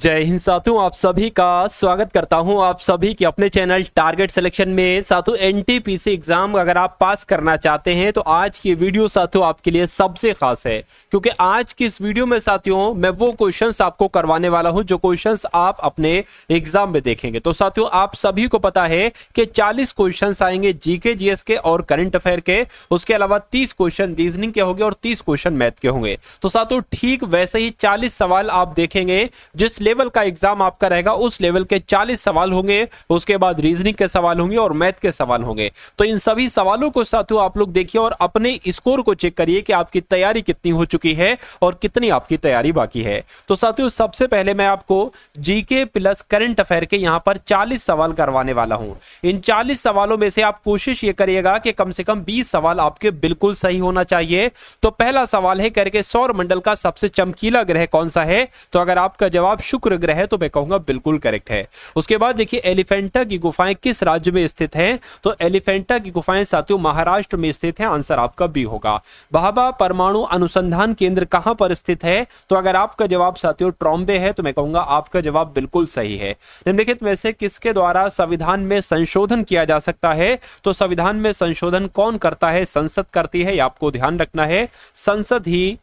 जय हिंद साथियों, आप सभी का स्वागत करता हूं आप सभी के अपने चैनल टारगेट सिलेक्शन में। साथियों, एनटीपीसी एग्जाम अगर आप पास करना चाहते हैं तो आज की वीडियो साथियों आपके लिए सबसे खास है, क्योंकि आज की इस वीडियो में साथियों मैं वो क्वेश्चंस आपको करवाने वाला हूं जो क्वेश्चंस आप अपने एग्जाम में देखेंगे। तो साथियों, आप सभी को पता है कि 40 क्वेश्चंस आएंगे जीके जीएस के और करंट अफेयर के। उसके अलावा 30 क्वेश्चन रीजनिंग के होंगे और 30 क्वेश्चन मैथ के होंगे। तो साथियों, ठीक वैसे ही 40 सवाल आप देखेंगे। जिस लेवल का एग्जाम आपका रहेगा उस लेवल के 40 सवाल होंगे। उसके बाद रीजनिंग के सवाल होंगे और मैथ के सवाल होंगे। तो इन सभी सवालों को साथियों आप लोग देखिए और अपने स्कोर को चेक करिए कि आपकी तैयारी कितनी हो चुकी है और कितनी आपकी तैयारी बाकी है। तो साथियों, सबसे पहले मैं आपको जीके प्लस करंट अफेयर के यहां पर 40 सवाल करवाने वाला हूं। इन 40 सवालों में से आप कोशिश ये करिएगा कि कम से कम 20 सवाल आपके बिल्कुल सही होना चाहिए। तो पहला सवाल है करके सौर मंडल का सबसे चमकीला ग्रह कौन सा है? तो अगर आपका जवाब शुक्र ग्रह है तो मैं कहूंगा बिल्कुल करेक्ट है। उसके बाद देखिए, एलिफेंटा की गुफाएं किस राज्य में स्थित हैं? तो एलिफेंटा की गुफाएं साथियों महाराष्ट्र में स्थित हैं। आंसर आपका बी होगा। भाभा परमाणु अनुसंधान केंद्र कहां पर स्थित है? तो अगर आपका जवाब साथियों ट्रॉम्बे है तो मैं कहूंगा आपका जवाब बिल्कुल सही है। निम्नलिखित में से किसके द्वारा संविधान में संशोधन किया जा सकता है? तो संविधान में संशोधन कौन करता है? संसद करती है, यह आपको ध्यान रखना है। संसद ही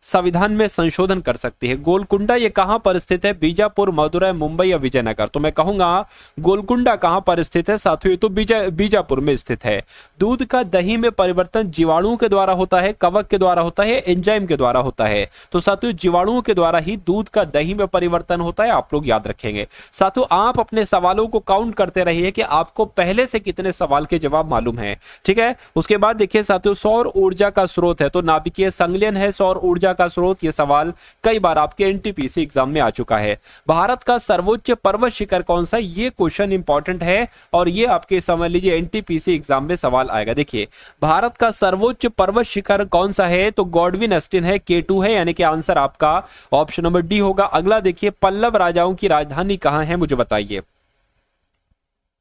संविधान में संशोधन कर सकती है। गोलकुंडा ये कहां पर स्थित है? बीजापुर, मदुरै, मुंबई या विजयनगर? तो मैं कहूंगा गोलकुंडा कहां पर स्थित है साथियों? तो बीजापुर में स्थित है। दूध का दही में परिवर्तन जीवाणुओं के द्वारा होता है, कवक के द्वारा होता है, एंजाइम के द्वारा होता है? तो साथियों जीवाणुओं के द्वारा ही दूध का दही में परिवर्तन होता है। आप लोग याद रखेंगे। साथियों, आप अपने सवालों को काउंट करते रहिए कि आपको पहले से कितने सवाल के जवाब मालूम है। ठीक है। उसके बाद देखिए साथियों, सौर ऊर्जा का स्रोत है तो नाभिकीय संलयन है सौर ऊर्जा का स्रोत। यह सवाल कई बार आपके एनटीपीसी एग्जाम में आ चुका है। भारत का सर्वोच्च पर्वत शिखर कौन सा? यह क्वेश्चन इंपॉर्टेंट है और यह आपके समझ लीजिए एनटीपीसी एग्जाम में सवाल आएगा। देखिए, भारत का सर्वोच्च पर्वत शिखर कौन सा है? तो गॉडविन एस्टिन है, K2 है, यानी कि आंसर आपका ऑप्शन नंबर डी होगा। अगला देखिए, पल्लव राजाओं की राजधानी कहां है? मुझे बताइए।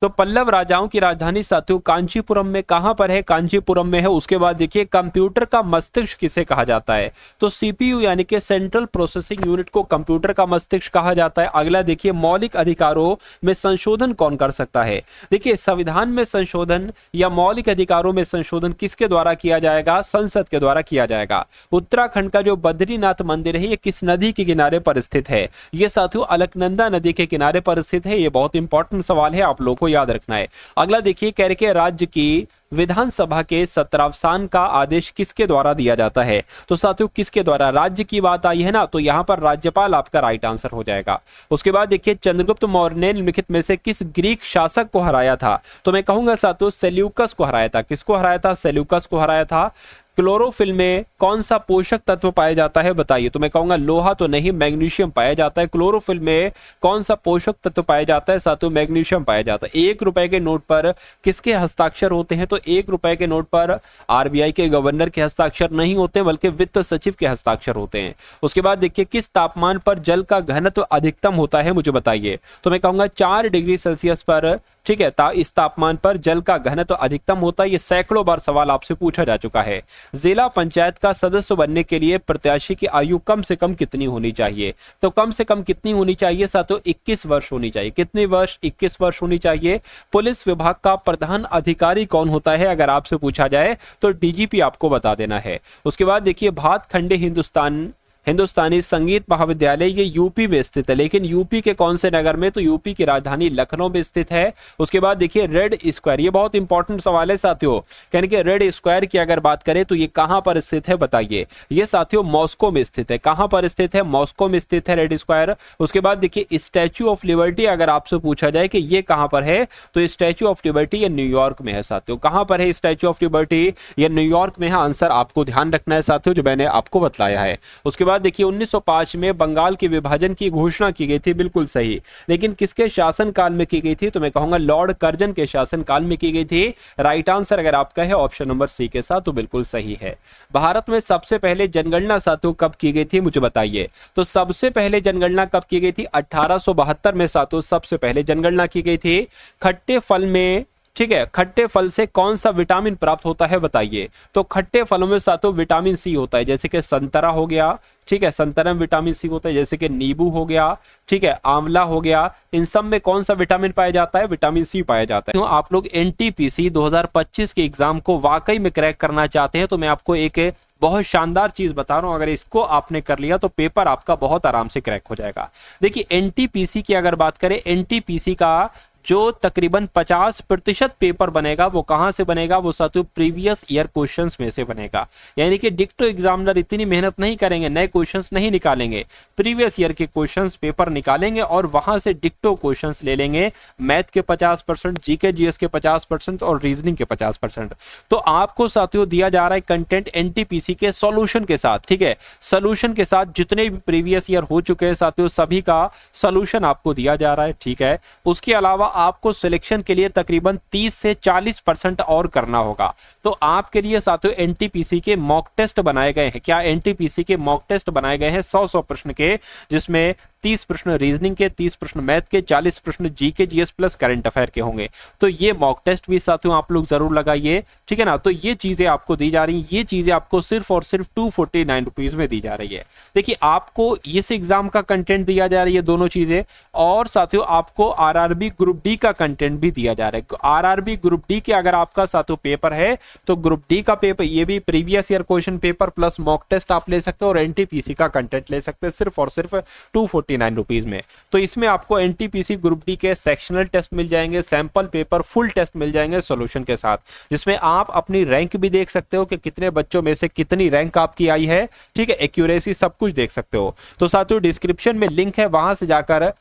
तो पल्लव राजाओं की राजधानी साथियों कांचीपुरम में। कहां पर है? कांचीपुरम में है। उसके बाद देखिए, कंप्यूटर का मस्तिष्क किसे कहा जाता है? तो सीपीयू यानी कि सेंट्रल प्रोसेसिंग यूनिट को कंप्यूटर का मस्तिष्क कहा जाता है। अगला देखिए, मौलिक अधिकारों में संशोधन कौन कर सकता है? देखिए, संविधान में संशोधन या मौलिक अधिकारों में संशोधन किसके द्वारा किया जाएगा? संसद के द्वारा किया जाएगा। उत्तराखंड का जो बद्रीनाथ मंदिर है, ये किस नदी के किनारे पर स्थित है? ये साथियों अलकनंदा नदी के किनारे पर स्थित है। ये बहुत इंपॉर्टेंट सवाल है, आप लोगों को याद रखना है। अगला देखिए, करके राज्य की विधानसभा के सत्रावसान का आदेश किसके द्वारा दिया जाता है? तो साथियों किसके द्वारा? राज्य की बात आई है ना, तो यहां पर राज्यपाल आपका राइट आंसर हो जाएगा। उसके बाद देखिए, चंद्रगुप्त मौर्य ने निम्नलिखित में से किस ग्रीक शासक को हराया था? तो मैं कहूंगा साथियों सेल्यूकस को हराया था। किसको हराया था? सेल्यूकस को हराया था। क्लोरोफिल में कौन सा पोषक तत्व पाया जाता है? बताइए। तो मैं कहूंगा लोहा तो नहीं, मैग्नीशियम पाया जाता है। क्लोरोफिल में कौन सा पोषक तत्व पाया जाता है साथियों? मैग्नीशियम पाया जाता है। 1 रुपए के नोट पर किसके हस्ताक्षर होते हैं? तो 1 रुपए के नोट पर आरबीआई के गवर्नर के हस्ताक्षर नहीं होते बल्कि वित्त सचिव के हस्ताक्षर होते हैं। उसके बाद देखिए, किस तापमान पर जल का घनत्व अधिकतम होता है? मुझे बताइए। तो मैं कहूंगा 4 डिग्री सेल्सियस पर। ठीक है, इस तापमान पर जल का घनत्व अधिकतम होता है। ये सैकड़ों बार सवाल आपसे पूछा जा चुका है। जिला पंचायत का सदस्य बनने के लिए प्रत्याशी की आयु कम से कम कितनी होनी चाहिए? तो कम से कम कितनी होनी चाहिए साथियों? 21 वर्ष होनी चाहिए। कितने वर्ष? 21 वर्ष होनी चाहिए। पुलिस विभाग का प्रधान अधिकारी कौन होता है? अगर आपसे पूछा जाए तो डीजीपी आपको बता देना है। उसके बाद देखिए, भातखंडे हिंदुस्तानी संगीत महाविद्यालय ये यूपी में स्थित है, लेकिन यूपी के कौन से नगर में? तो यूपी की राजधानी लखनऊ में स्थित है। उसके बाद देखिए, रेड स्क्वायर, ये बहुत इंपॉर्टेंट सवाल है साथियों। यानी कि रेड स्क्वायर की अगर बात करें तो ये कहां पर स्थित है? बताइए। ये साथियों मॉस्को में स्थित है। कहां पर स्थित है? मॉस्को में स्थित है रेड स्क्वायर। उसके बाद देखिए, स्टैच्यू ऑफ लिबर्टी अगर आपसे पूछा जाए कि ये कहां पर है, तो स्टैच्यू ऑफ लिबर्टी ये न्यूयॉर्क में है साथियों। कहां पर है स्टैच्यू ऑफ लिबर्टी? ये न्यूयॉर्क में है। आंसर आपको ध्यान रखना है साथियों, जो मैंने आपको बतलाया है। उसके बाद देखिए, 1905 में बंगाल के विभाजन की घोषणा की गई थी। बिल्कुल सही, लेकिन किसके शासनकाल में की गई थी? तो मैं कहूंगा लॉर्ड कर्जन के शासनकाल में की गई थी। राइट आंसर अगर आपका है ऑप्शन नंबर सी के साथ, तो बिल्कुल सही है। भारत में सबसे पहले जनगणना साथियों कब की गई थी? मुझे बताइए। तो सबसे पहले जनगणना कब की गई थी? 1872 में साथियों सबसे पहले जनगणना की गई थी। खट्टे फल में ठीक है, खट्टे फल से कौन सा विटामिन प्राप्त होता है बताइए। तो खट्टे फलों में साथों विटामिन सी होता है, जैसे कि संतरा हो गया, ठीक है, संतरा में विटामिन सी होता है, जैसे कि नींबू हो गया, ठीक है, आंवला हो गया। इन सब में कौन सा विटामिन पाया जाता है, विटामिन सी पाया जाता है। तो आप लोग एनटीपीसी 2025 के एग्जाम को वाकई में क्रैक करना चाहते हैं तो मैं आपको एक बहुत शानदार चीज बता रहा हूं, अगर इसको आपने कर लिया तो पेपर आपका बहुत आराम से क्रैक हो जाएगा। देखिए एनटीपीसी की अगर बात करें, एनटीपीसी का जो तकरीबन 50% पेपर बनेगा वो कहां से बनेगा, वो साथियों प्रीवियस ईयर क्वेश्चंस में से बनेगा। यानी कि डिक्टो एग्जामिनर इतनी मेहनत नहीं करेंगे, नए क्वेश्चंस नहीं निकालेंगे, प्रीवियस ईयर के क्वेश्चंस पेपर निकालेंगे और वहां से डिक्टो क्वेश्चंस ले लेंगे। मैथ के 50%, जीके जीएस के 50% और रीजनिंग के 50%। तो आपको साथियों दिया जा रहा है कंटेंट एनटीपीसी के सॉल्यूशन के साथ, ठीक है, सॉल्यूशन के साथ जितने भी प्रीवियस ईयर हो चुके हैं साथियों सभी का सॉल्यूशन आपको दिया जा रहा है, ठीक है। उसके अलावा आपको सिलेक्शन के लिए तकरीबन 30 से 40% और करना होगा। तो आपके लिए साथियों एनटीपीसी के मॉक टेस्ट बनाए गए हैं। क्या एनटीपीसी के मॉक टेस्ट बनाए गए हैं 100 प्रश्न के, जिसमें 30 प्रश्न रीजनिंग के, 30 प्रश्न मैथ के, 40 प्रश्न GK GS plus current affair के होंगे। तो ये मॉक टेस्ट भी साथियों आप लोग जरूर लगाइए, ठीक है ना। तो ये चीजें आपको दी जा रही हैं, ये चीजें आपको सिर्फ और सिर्फ 249 रुपीज में दी जा रही है। देखिए आपको इस एग्जाम का कंटेंट दिया जा रही है दोनों चीजें, और साथियों आपको आरआरबी ग्रुप डी का कंटेंट भी दिया जा रहा है। आरआरबी ग्रुप डी के अगर आपका साथियों पेपर है तो ग्रुप डी का पेपर, ये भी previous year question paper plus mock test आप ले सकते हो और एनटीपीसी का कंटेंट ले सकते हैं सिर्फ और सिर्फ 249 रुपीज में। तो इसमें आपको एनटीपीसी ग्रुप डी के सेक्शनल टेस्ट मिल जाएंगे, सैंपल पेपर, फुल टेस्ट मिल जाएंगे सॉल्यूशन के साथ, जिसमें आप अपनी रैंक भी देख सकते हो कि कितने बच्चों में से कितनी रैंक आपकी आई है, ठीक है, एक्यूरेसी सब कुछ देख सकते हो। तो साथियों डिस्क्रिप्शन में लिंक है, वहां से जाकर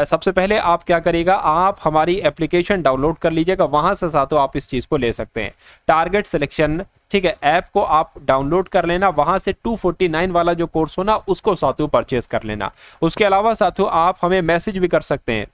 सबसे पहले आप क्या करिएगा, आप हमारी एप्लीकेशन डाउनलोड कर लीजिएगा, वहां से साथियों आप इस चीज को ले सकते हैं। टारगेट सिलेक्शन, ठीक है, ऐप को आप डाउनलोड कर लेना, वहां से 249 वाला जो कोर्स हो ना उसको साथियों परचेज कर लेना। उसके अलावा साथियों आप हमें मैसेज भी कर सकते हैं,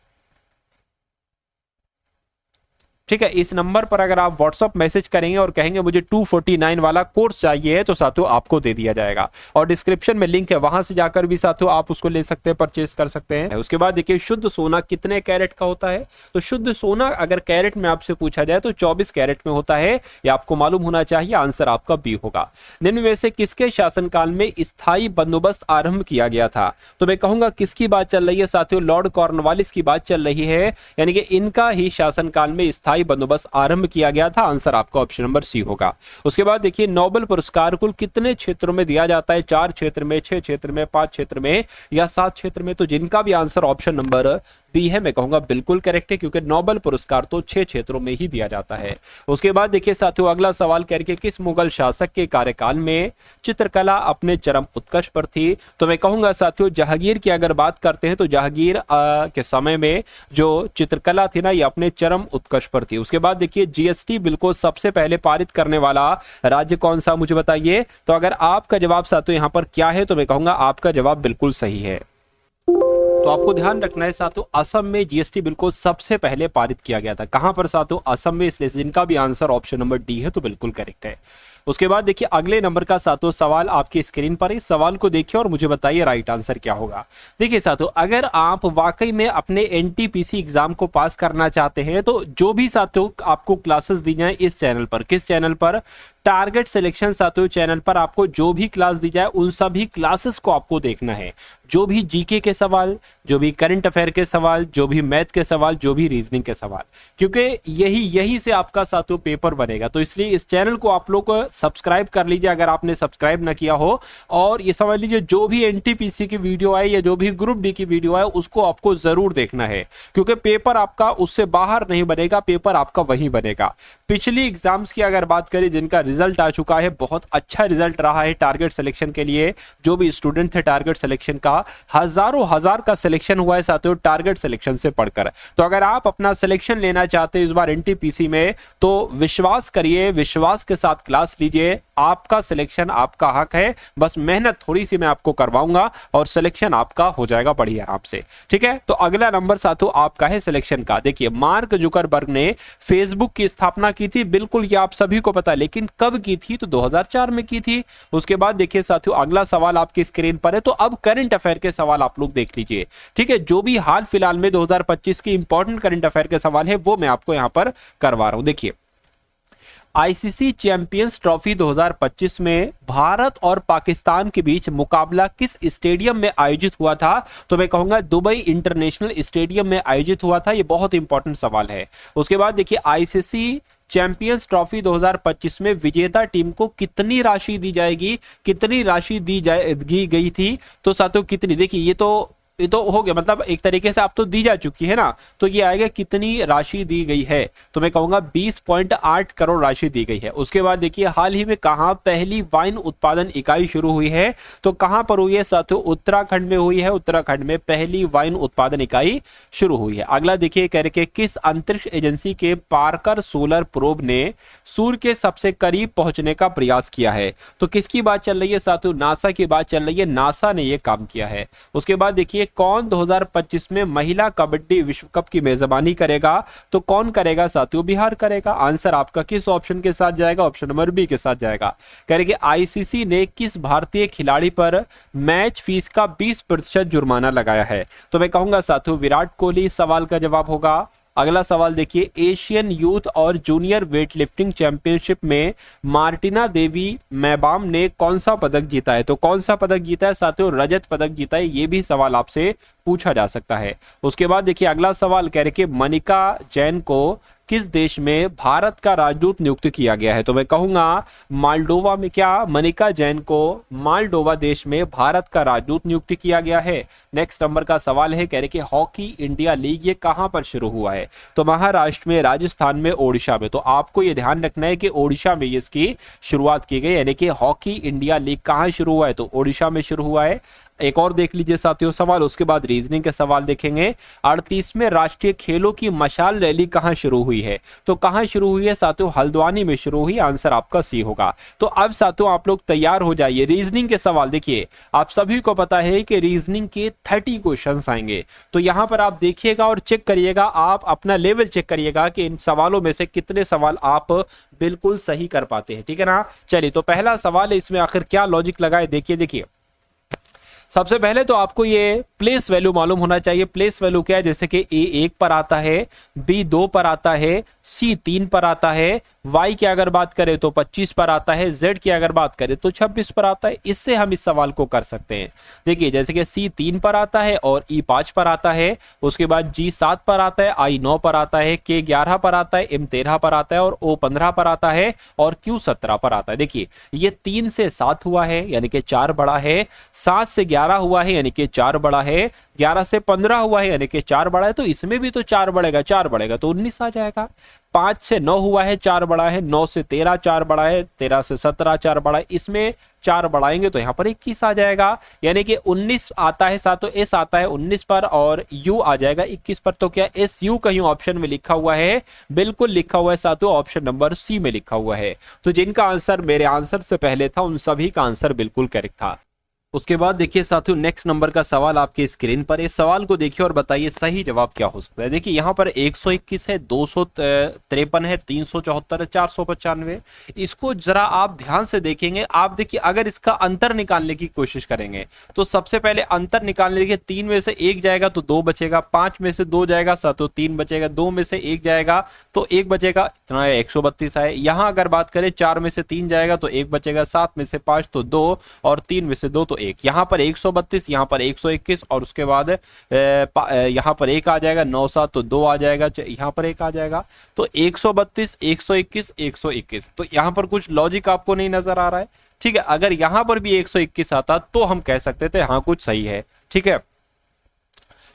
ठीक है। इस नंबर पर अगर आप व्हाट्सअप मैसेज करेंगे और कहेंगे मुझे 249 वाला कोर्स चाहिए तो साथियों आपको दे दिया जाएगा, और डिस्क्रिप्शन में लिंक है, वहां से जाकर भी साथियों आप उसको ले सकते हैं, परचेज कर सकते हैं। उसके बाद देखिए शुद्ध सोना कितने कैरेट का होता है। तो शुद्ध सोना अगर कैरेट में आपसे पूछा जाए तो 24 कैरेट में होता है, ये आपको मालूम होना चाहिए। आंसर आपका बी होगा। निम्न में से किसके शासनकाल में स्थायी बंदोबस्त आरंभ किया गया था। तो मैं कहूंगा किसकी बात चल रही है साथियों, लॉर्ड कॉर्नवालिस की बात चल रही है, यानी कि इनका ही शासनकाल में स्थायी बंदोबस्त आरंभ किया गया था। आंसर आपका ऑप्शन नंबर सी होगा। उसके बाद देखिए नोबेल पुरस्कार कुल कितने क्षेत्रों में दिया जाता है, 4 क्षेत्र में, 6 क्षेत्र में, 5 क्षेत्र में या 7 क्षेत्र में। तो जिनका भी आंसर ऑप्शन नंबर बी है मैं कहूंगा बिल्कुल करेक्ट है, क्योंकि नोबेल पुरस्कार तो 6 क्षेत्रों में ही दिया जाता है। उसके बाद देखिए साथियों अगला सवाल करके, किस मुगल शासक के कार्यकाल में चित्रकला अपने चरम उत्कर्ष पर थी। तो मैं कहूंगा साथियों जहांगीर की अगर बात करते हैं तो जहांगीर के समय में जो चित्रकला थी ना ये अपने चरम उत्कर्ष पर थी। उसके बाद देखिए जीएसटी बिल को सबसे पहले पारित करने वाला राज्य कौन सा, मुझे बताइए। तो अगर आपका जवाब साथियों यहां पर क्या है तो मैं कहूंगा आपका जवाब बिल्कुल सही है। तो आपको ध्यान रखना है साथियों असम में जीएसटी बिल को सबसे पहले पारित किया गया था। कहां पर साथियों, असम में, इसलिए जिनका भी आंसर ऑप्शन नंबर डी है तो बिल्कुल करेक्ट है। उसके बाद देखिए अगले नंबर का साथियों सवाल आपकी स्क्रीन पर, इस सवाल को देखिए और मुझे बताइए राइट आंसर क्या होगा। देखिए साथियों अगर आप वाकई में अपने एनटीपीसी एग्जाम को पास करना चाहते हैं तो जो भी साथियों आपको क्लासेस दी जाए इस चैनल पर, किस चैनल पर, टारगेट सिलेक्शन साथियों चैनल पर, आपको जो भी क्लास दी जाए उन सभी क्लासेस को आपको देखना है। जो भी जीके के सवाल, जो भी करंट अफेयर के सवाल, जो भी मैथ के सवाल, जो भी रीजनिंग के सवाल, क्योंकि यही से आपका साथियों पेपर बनेगा। तो इसलिए इस चैनल को आप लोग सब्सक्राइब कर लीजिए अगर आपने सब्सक्राइब ना किया हो, और ये समझ लीजिए जो भी एनटीपीसी की वीडियो आए या जो भी ग्रुप डी की वीडियो आए उसको आपको जरूर देखना है, क्योंकि पेपर आपका उससे बाहर नहीं बनेगा, पेपर आपका वहीं बनेगा। पिछली एग्जाम्स की अगर बात करें जिनका रिजल्ट आ चुका है, बहुत अच्छा रिजल्ट रहा है टारगेट सिलेक्शन के लिए। जो भी स्टूडेंट थे टारगेट सिलेक्शन का, हजारों हजार का सिलेक्शन हुआ है साथियों टारगेट सिलेक्शन से पढ़कर। तो अगर आप अपना सिलेक्शन लेना चाहते हैं इस बार एनटीपीसी में तो विश्वास करिए, विश्वास के साथ क्लास लीजिए, आपका सिलेक्शन आपका हक है। बस मेहनत थोड़ी सी मैं आपको करवाऊंगा और सिलेक्शन आपका हो जाएगा बढ़िया आराम से, ठीक है। तो अगला नंबर साथियों आपका है सिलेक्शन का। देखिए मार्क जुकरबर्ग ने फेसबुक की स्थापना की थी, बिल्कुल ये आप सभी को पता है, लेकिन कब की थी? तो 2004 में की थी। उसके बाद देखिए साथियों अगला सवाल आपकी स्क्रीन पर है, तो अब करंट अफेयर के सवाल आप लोग देख लीजिए। ठीक है, जो भी हाल फिलहाल में 2025 की इंपॉर्टेंट करंट अफेयर के सवाल है वो मैं आपको यहां पर करवा रहा हूं। देखिए, आईसीसी चैंपियंस ट्रॉफी 2025 में भारत और पाकिस्तान के बीच मुकाबला किस स्टेडियम में आयोजित हुआ था? तो मैं कहूंगा दुबई इंटरनेशनल स्टेडियम में आयोजित हुआ था। ये बहुत इंपॉर्टेंट सवाल है। उसके बाद देखिए, आईसीसी चैंपियंस ट्रॉफी 2025 में विजेता टीम को कितनी राशि दी जाएगी? कितनी राशि दी गई थी? तो साथियों कितनी, देखिए ये तो हो गया, मतलब एक तरीके से आप तो दी जा चुकी है ना, तो ये आएगा कितनी राशि दी गई है? तो मैं कहूंगा 20.8 करोड़ राशि दी गई है। उसके बाद देखिए, हाल ही में कहां पहली वाइन उत्पादन इकाई शुरू हुई है? तो कहां पर हुई है साथियों? उत्तराखंड में हुई है। उत्तराखंड में पहली वाइन उत्पादन इकाई शुरू हुई है। अगला देखिए, कह रहे कि किस अंतरिक्ष एजेंसी के पार्कर सोलर प्रोब ने सूर्य के सबसे करीब पहुंचने का प्रयास किया है? तो किसकी बात चल रही है साथियों? नासा की बात चल रही है। नासा ने यह काम किया है। उसके बाद देखिए, कौन 2025 में महिला कबड्डी विश्व कप की मेजबानी करेगा? तो कौन करेगा साथियों? बिहार करेगा। आंसर आपका किस ऑप्शन के साथ जाएगा? ऑप्शन नंबर बी के साथ जाएगा। कह रहे कि आईसीसी ने किस भारतीय खिलाड़ी पर मैच फीस का 20% जुर्माना लगाया है? तो मैं कहूंगा साथियों विराट कोहली इस सवाल का जवाब होगा। अगला सवाल देखिए, एशियन यूथ और जूनियर वेट लिफ्टिंग चैंपियनशिप में मार्टिना देवी मैबाम ने कौन सा पदक जीता है? तो कौन सा पदक जीता है साथियों? रजत पदक जीता है। ये भी सवाल आपसे पूछा जा सकता है। उसके बाद देखिए, अगला सवाल कह रहे कि मनिका जैन को किस देश में भारत का राजदूत नियुक्त किया गया है? तो मैं कहूंगा मालडोवा में। क्या? मनिका जैन को मालडोवा देश में भारत का राजदूत नियुक्त किया गया है। नेक्स्ट नंबर का सवाल है, कह रहे कि हॉकी इंडिया लीग ये कहां पर शुरू हुआ है? तो महाराष्ट्र में, राजस्थान में, ओडिशा में। तो आपको ये ध्यान रखना है कि ओडिशा में इसकी शुरुआत की गई, यानी कि हॉकी इंडिया लीग कहां शुरू हुआ है? तो ओडिशा में शुरू हुआ है। एक और देख लीजिए साथियों सवाल, उसके बाद रीजनिंग के सवाल देखेंगे। 38वें राष्ट्रीय खेलों की मशाल रैली कहां शुरू हुई है? तो कहां शुरू हुई है साथियों? हल्द्वानी में शुरू हुई। आंसर आपका सी होगा। तो अब साथियों आप लोग तैयार हो जाइए। रीजनिंग के सवाल देखिए, आप सभी को पता है कि रीजनिंग के 30 क्वेश्चंस आएंगे। तो यहां पर आप देखिएगा और चेक करिएगा, आप अपना लेवल चेक करिएगा कि इन सवालों में से कितने सवाल आप बिल्कुल सही कर पाते हैं। ठीक है ना? चलिए, तो पहला सवाल है, इसमें आखिर क्या लॉजिक लगाए देखिए। सबसे पहले तो आपको ये प्लेस वैल्यू मालूम होना चाहिए। प्लेस वैल्यू क्या है? जैसे कि ए 1 पर आता है, बी 2 पर आता है, सी 3 पर आता है, वाई की अगर बात करें तो 25 पर आता है, जेड की अगर बात करें तो 26 पर आता है। इससे हम इस सवाल को कर सकते हैं। देखिए, जैसे कि सी 3 पर आता है और ई 5 पर आता है, उसके बाद जी 7 पर आता है, आई 9 पर आता है, के 11 पर आता है, एम 13 पर आता है और ओ 15 पर आता है और क्यू 17 पर आता है। देखिए, ये 3 से 7 हुआ है यानी कि 4 बड़ा है, 7 से 11 हुआ है यानी कि 4 बड़ा है, 11 से 15 हुआ है यानी कि 4 बड़ा है, तो इसमें भी तो 4 बढ़ेगा, 4 बढ़ेगा तो 19 आ जाएगा। 5 से 9 हुआ है, 4 बड़ा है, 9 से 13 4 बड़ा है, 13 से 17 4 बड़ा है, इसमें 4 बढ़ाएंगे तो यहां पर 21 आ जाएगा, यानी कि 19 आता है साथों, एस आता है 19 पर और यू आ जाएगा 21 पर। तो क्या एस यू कहीं ऑप्शन में लिखा हुआ है? बिल्कुल लिखा हुआ है साथों, ऑप्शन नंबर सी में लिखा हुआ है। तो जिनका आंसर मेरे आंसर से पहले था उन सभी का आंसर बिल्कुल करेक्ट था। उसके बाद देखिए साथियों, नेक्स्ट नंबर का सवाल आपके स्क्रीन पर, इस सवाल को देखिए और बताइए सही जवाब क्या हो सकता है। देखिए यहाँ पर 121 है, 253 है, 374 है, 495। इसको जरा आप ध्यान से देखेंगे। आप देखिए, अगर इसका अंतर निकालने की कोशिश करेंगे तो सबसे पहले अंतर निकालने के 3 में से 1 जाएगा तो 2 बचेगा, 5 में से 2 जाएगा साथियों 3 बचेगा, 2 में से 1 जाएगा तो 1 बचेगा, इतना 132 है। यहाँ अगर बात करें 4 में से 3 जाएगा तो 1 बचेगा, 7 में से 5 तो 2 और 3 में से 2 तो 1। यहां पर 132, यहां पर 121 और उसके बाद यहां पर 1 आ जाएगा, 9 7 तो 2 आ जाएगा, यहां पर 1 आ जाएगा, तो 132 121 121। तो यहां पर कुछ लॉजिक आपको नहीं नजर आ रहा है। ठीक है, अगर यहां पर भी 121 आता तो हम कह सकते थे हाँ कुछ सही है। ठीक है,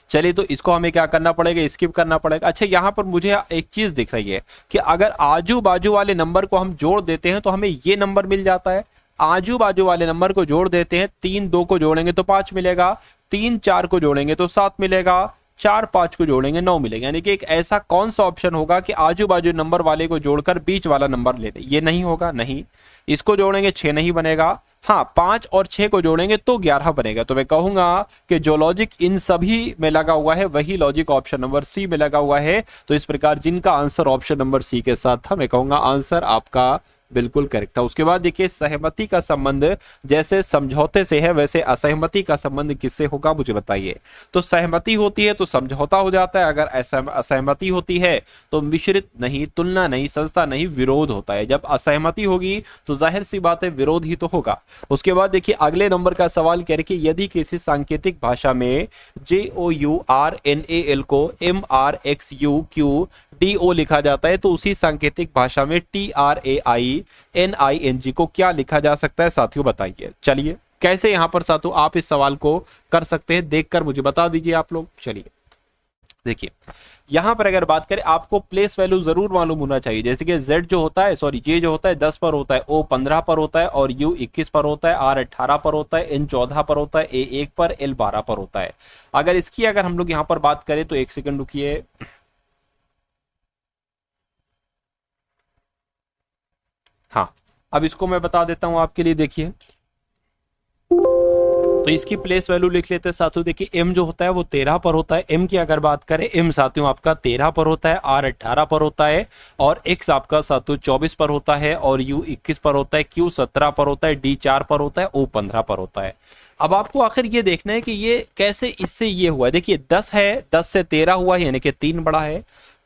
चलिए तो इसको हमें क्या करना पड़ेगा? स्किप करना पड़ेगा। अच्छा, यहां पर मुझे एक चीज दिख रही है कि अगर आजू बाजू वाले नंबर को हम जोड़ देते हैं तो हमें ये नंबर मिल जाता है। आजू बाजू वाले नंबर को जोड़ देते हैं, 3 2 को जोड़ेंगे तो 5 मिलेगा, 3 4 को जोड़ेंगे तो 7 मिलेगा, 4 5 को जोड़ेंगे 9 मिलेगा। यानी कि एक ऐसा कौन सा ऑप्शन होगा कि आजू बाजू नंबर वाले को जोड़कर बीच वाला नंबर ले ले? ये नहीं होगा, नहीं। इसको जोड़ेंगे 6 नहीं बनेगा, हाँ 5 और 6 को जोड़ेंगे तो 11 बनेगा। तो मैं कहूंगा कि जो लॉजिक इन सभी में लगा हुआ है वही लॉजिक ऑप्शन नंबर सी में लगा हुआ है। तो इस प्रकार जिनका आंसर ऑप्शन नंबर सी के साथ था, मैं कहूंगा आंसर आपका बिल्कुल करेक्ट था। उसके बाद देखिए सहमति का संबंध जैसे समझौते से है वैसे असहमति का संबंध किससे होगा मुझे बताइए। तो सहमति होती है तो समझौता हो जाता है, अगर असहमति होती है तो मिश्रित नहीं, तुलना नहीं, संस्था नहीं, विरोध होता है। जब असहमति होगी तो जाहिर सी बात है विरोध ही तो होगा। उसके बाद देखिए अगले नंबर का सवाल कह रहे कि यदि किसी सांकेतिक भाषा में JOURNAL को MRXUQDO लिखा जाता है तो उसी सांकेतिक भाषा में TRAINING को क्या लिखा जा सकता है साथियों बताइए। चलिए कैसे यहां पर साथियों आप इस सवाल को कर सकते हैं देखकर मुझे बता दीजिए आप लोग। चलिए देखिए यहां पर अगर बात करें आपको प्लेस वैल्यू जरूर मालूम होना चाहिए, जैसे कि Z जो होता है J जो होता है 10 पर होता है, O 15 पर होता है और U 21 पर होता है, R 18 पर होता है, N 14 पर होता है, A 1 पर, L 12 पर होता है। अगर इसकी अगर हम लोग यहां पर बात करें तो एक सेकंड रुकिए। हाँ अब इसको मैं बता देता हूं आपके लिए। देखिए तो इसकी प्लेस वैल्यू लिख लेते हैं साथियों। देखिए M जो होता है वो 13 पर होता है। M की अगर बात करें M साथियों आपका 13 पर होता है, R 18 पर होता है और X आपका साथियों 24 पर होता है और U 21 पर होता है, Q 17 पर होता है, D 4 पर होता है, O 15 पर होता है। अब आपको आखिर ये देखना है कि ये कैसे इससे ये हुआ है। देखिए 10 है, 10 से 13 हुआ यानी कि 3 बड़ा है,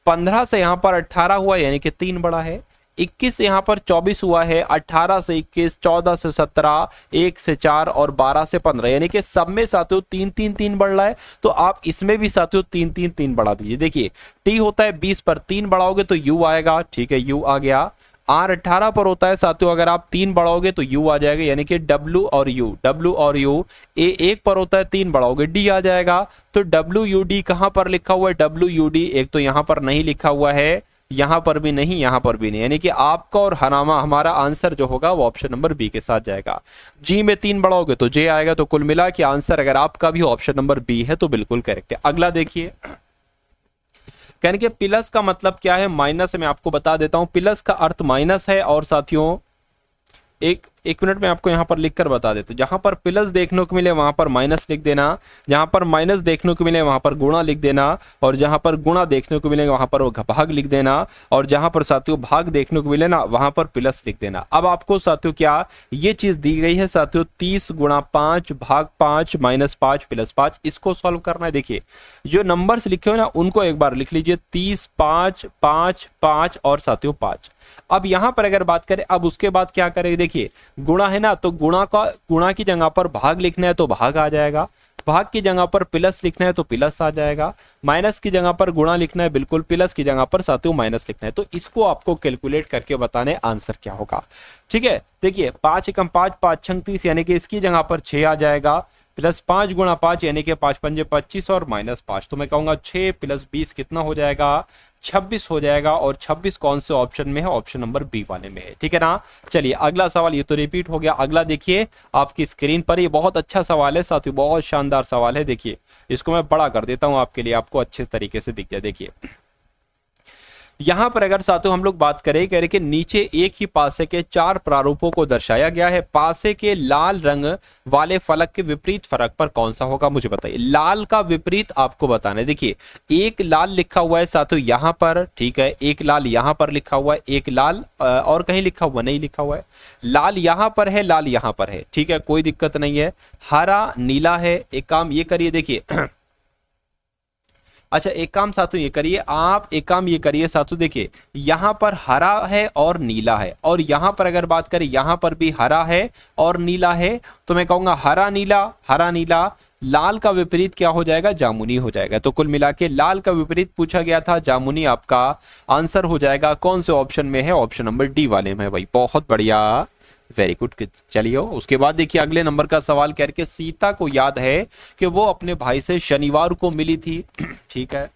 15 से यहाँ पर 18 हुआ यानी कि 3 बड़ा है, 21 से यहाँ पर 24 हुआ है, 18 से 21, 14 से 17, 1 से 4 और 12 से 15 यानी कि सब में साथियों 3 3 3 बढ़ रहा है। तो आप इसमें भी साथियों 3 3 3 बढ़ा दीजिए। देखिए T होता है 20 पर 3 बढ़ाओगे तो U आएगा, ठीक है U आ गया। R 18 पर होता है साथियों, अगर आप 3 बढ़ाओगे तो U आ जाएगा यानी कि W और U। A 1 पर होता है 3 बढ़ाओगे D आ जाएगा। तो WUD कहां पर लिखा हुआ है? WUD एक तो यहां पर नहीं लिखा हुआ है, यहां पर भी नहीं, यहां पर भी नहीं, यानी कि आपका और हमारा आंसर जो होगा वो ऑप्शन नंबर बी के साथ जाएगा। जी में 3 बढ़ाओगे तो जे आएगा। तो कुल मिला के आंसर अगर आपका भी ऑप्शन नंबर बी है तो बिल्कुल करेक्ट है। अगला देखिए कहने के प्लस का मतलब क्या है, माइनस मैं आपको बता देता हूं। प्लस का अर्थ माइनस है और साथियों एक मिनट में आपको यहां पर लिखकर बता देता हूं। जहां पर प्लस देखने को मिले वहां पर माइनस लिख देना, जहां पर माइनस देखने को मिले वहां पर गुणा लिख देना और जहां पर गुणा देखने को मिले वहां पर भाग लिख देना और जहां पर साथियों भाग देखने को मिले ना वहां पर प्लस लिख देना। अब आपको साथियों क्या ये चीज दी गई है साथियों 30 गुणा 5 भाग 5 माइनस 5 प्लस 5, इसको सॉल्व करना है। देखिए जो नंबर्स लिखे हुए ना उनको एक बार लिख लीजिए 30 5 5 5 और साथियों 5। अब यहां पर अगर बात करें अब उसके बाद क्या करेंगे, देखिए गुणा है ना तो गुणा की जगह पर भाग लिखना है तो भाग आ जाएगा, भाग की जगह पर प्लस लिखना है तो प्लस आ जाएगा, माइनस की जगह पर गुणा लिखना है बिल्कुल, प्लस की जगह पर साथियों माइनस लिखना है। तो इसको आपको कैलकुलेट करके बताने आंसर क्या होगा। ठीक है देखिए 5 एकम 5 5 छंग 30 यानी कि इसकी जगह पर 6 आ जाएगा, प्लस 5 गुणा 5 यानी कि 5 पंजे 25 और माइनस 5। तो मैं कहूंगा 6 प्लस 20 कितना हो जाएगा 26 हो जाएगा। और 26 कौन से ऑप्शन में है? ऑप्शन नंबर बी वाले में है। ठीक है ना। चलिए अगला सवाल, ये तो रिपीट हो गया। अगला देखिए आपकी स्क्रीन पर, ये बहुत अच्छा सवाल है साथियों, बहुत शानदार सवाल है। देखिए इसको मैं बड़ा कर देता हूं आपके लिए, आपको अच्छे तरीके से दिख जाए। देखिए यहां पर अगर साथियों हम लोग बात करें कह रहे कि नीचे एक ही पासे के 4 प्रारूपों को दर्शाया गया है, पासे के लाल रंग वाले फलक के विपरीत फलक पर कौन सा होगा मुझे बताइए। लाल का विपरीत आपको बताना है। देखिए एक लाल लिखा हुआ है साथियों यहां पर, ठीक है, एक लाल यहां पर लिखा हुआ है, एक लाल और कहीं लिखा हुआ नहीं लिखा हुआ है, लाल यहां पर है, लाल यहां पर है, ठीक है कोई दिक्कत नहीं है। हरा नीला है। एक काम ये करिए, देखिए अच्छा एक काम साथियों ये करिए, आप एक काम ये करिए साथियों, देखिए यहां पर हरा है और नीला है और यहां पर अगर बात करें यहां पर भी हरा है और नीला है। तो मैं कहूंगा हरा नीला, लाल का विपरीत क्या हो जाएगा? जामुनी हो जाएगा। तो कुल मिला के लाल का विपरीत पूछा गया था, जामुनी आपका आंसर हो जाएगा। कौन से ऑप्शन में है? ऑप्शन नंबर डी वाले में है भाई, बहुत बढ़िया, वेरी गुड। चलिए उसके बाद देखिए अगले नंबर का सवाल कह के सीता को याद है कि वो अपने भाई से शनिवार को मिली थी। ठीक है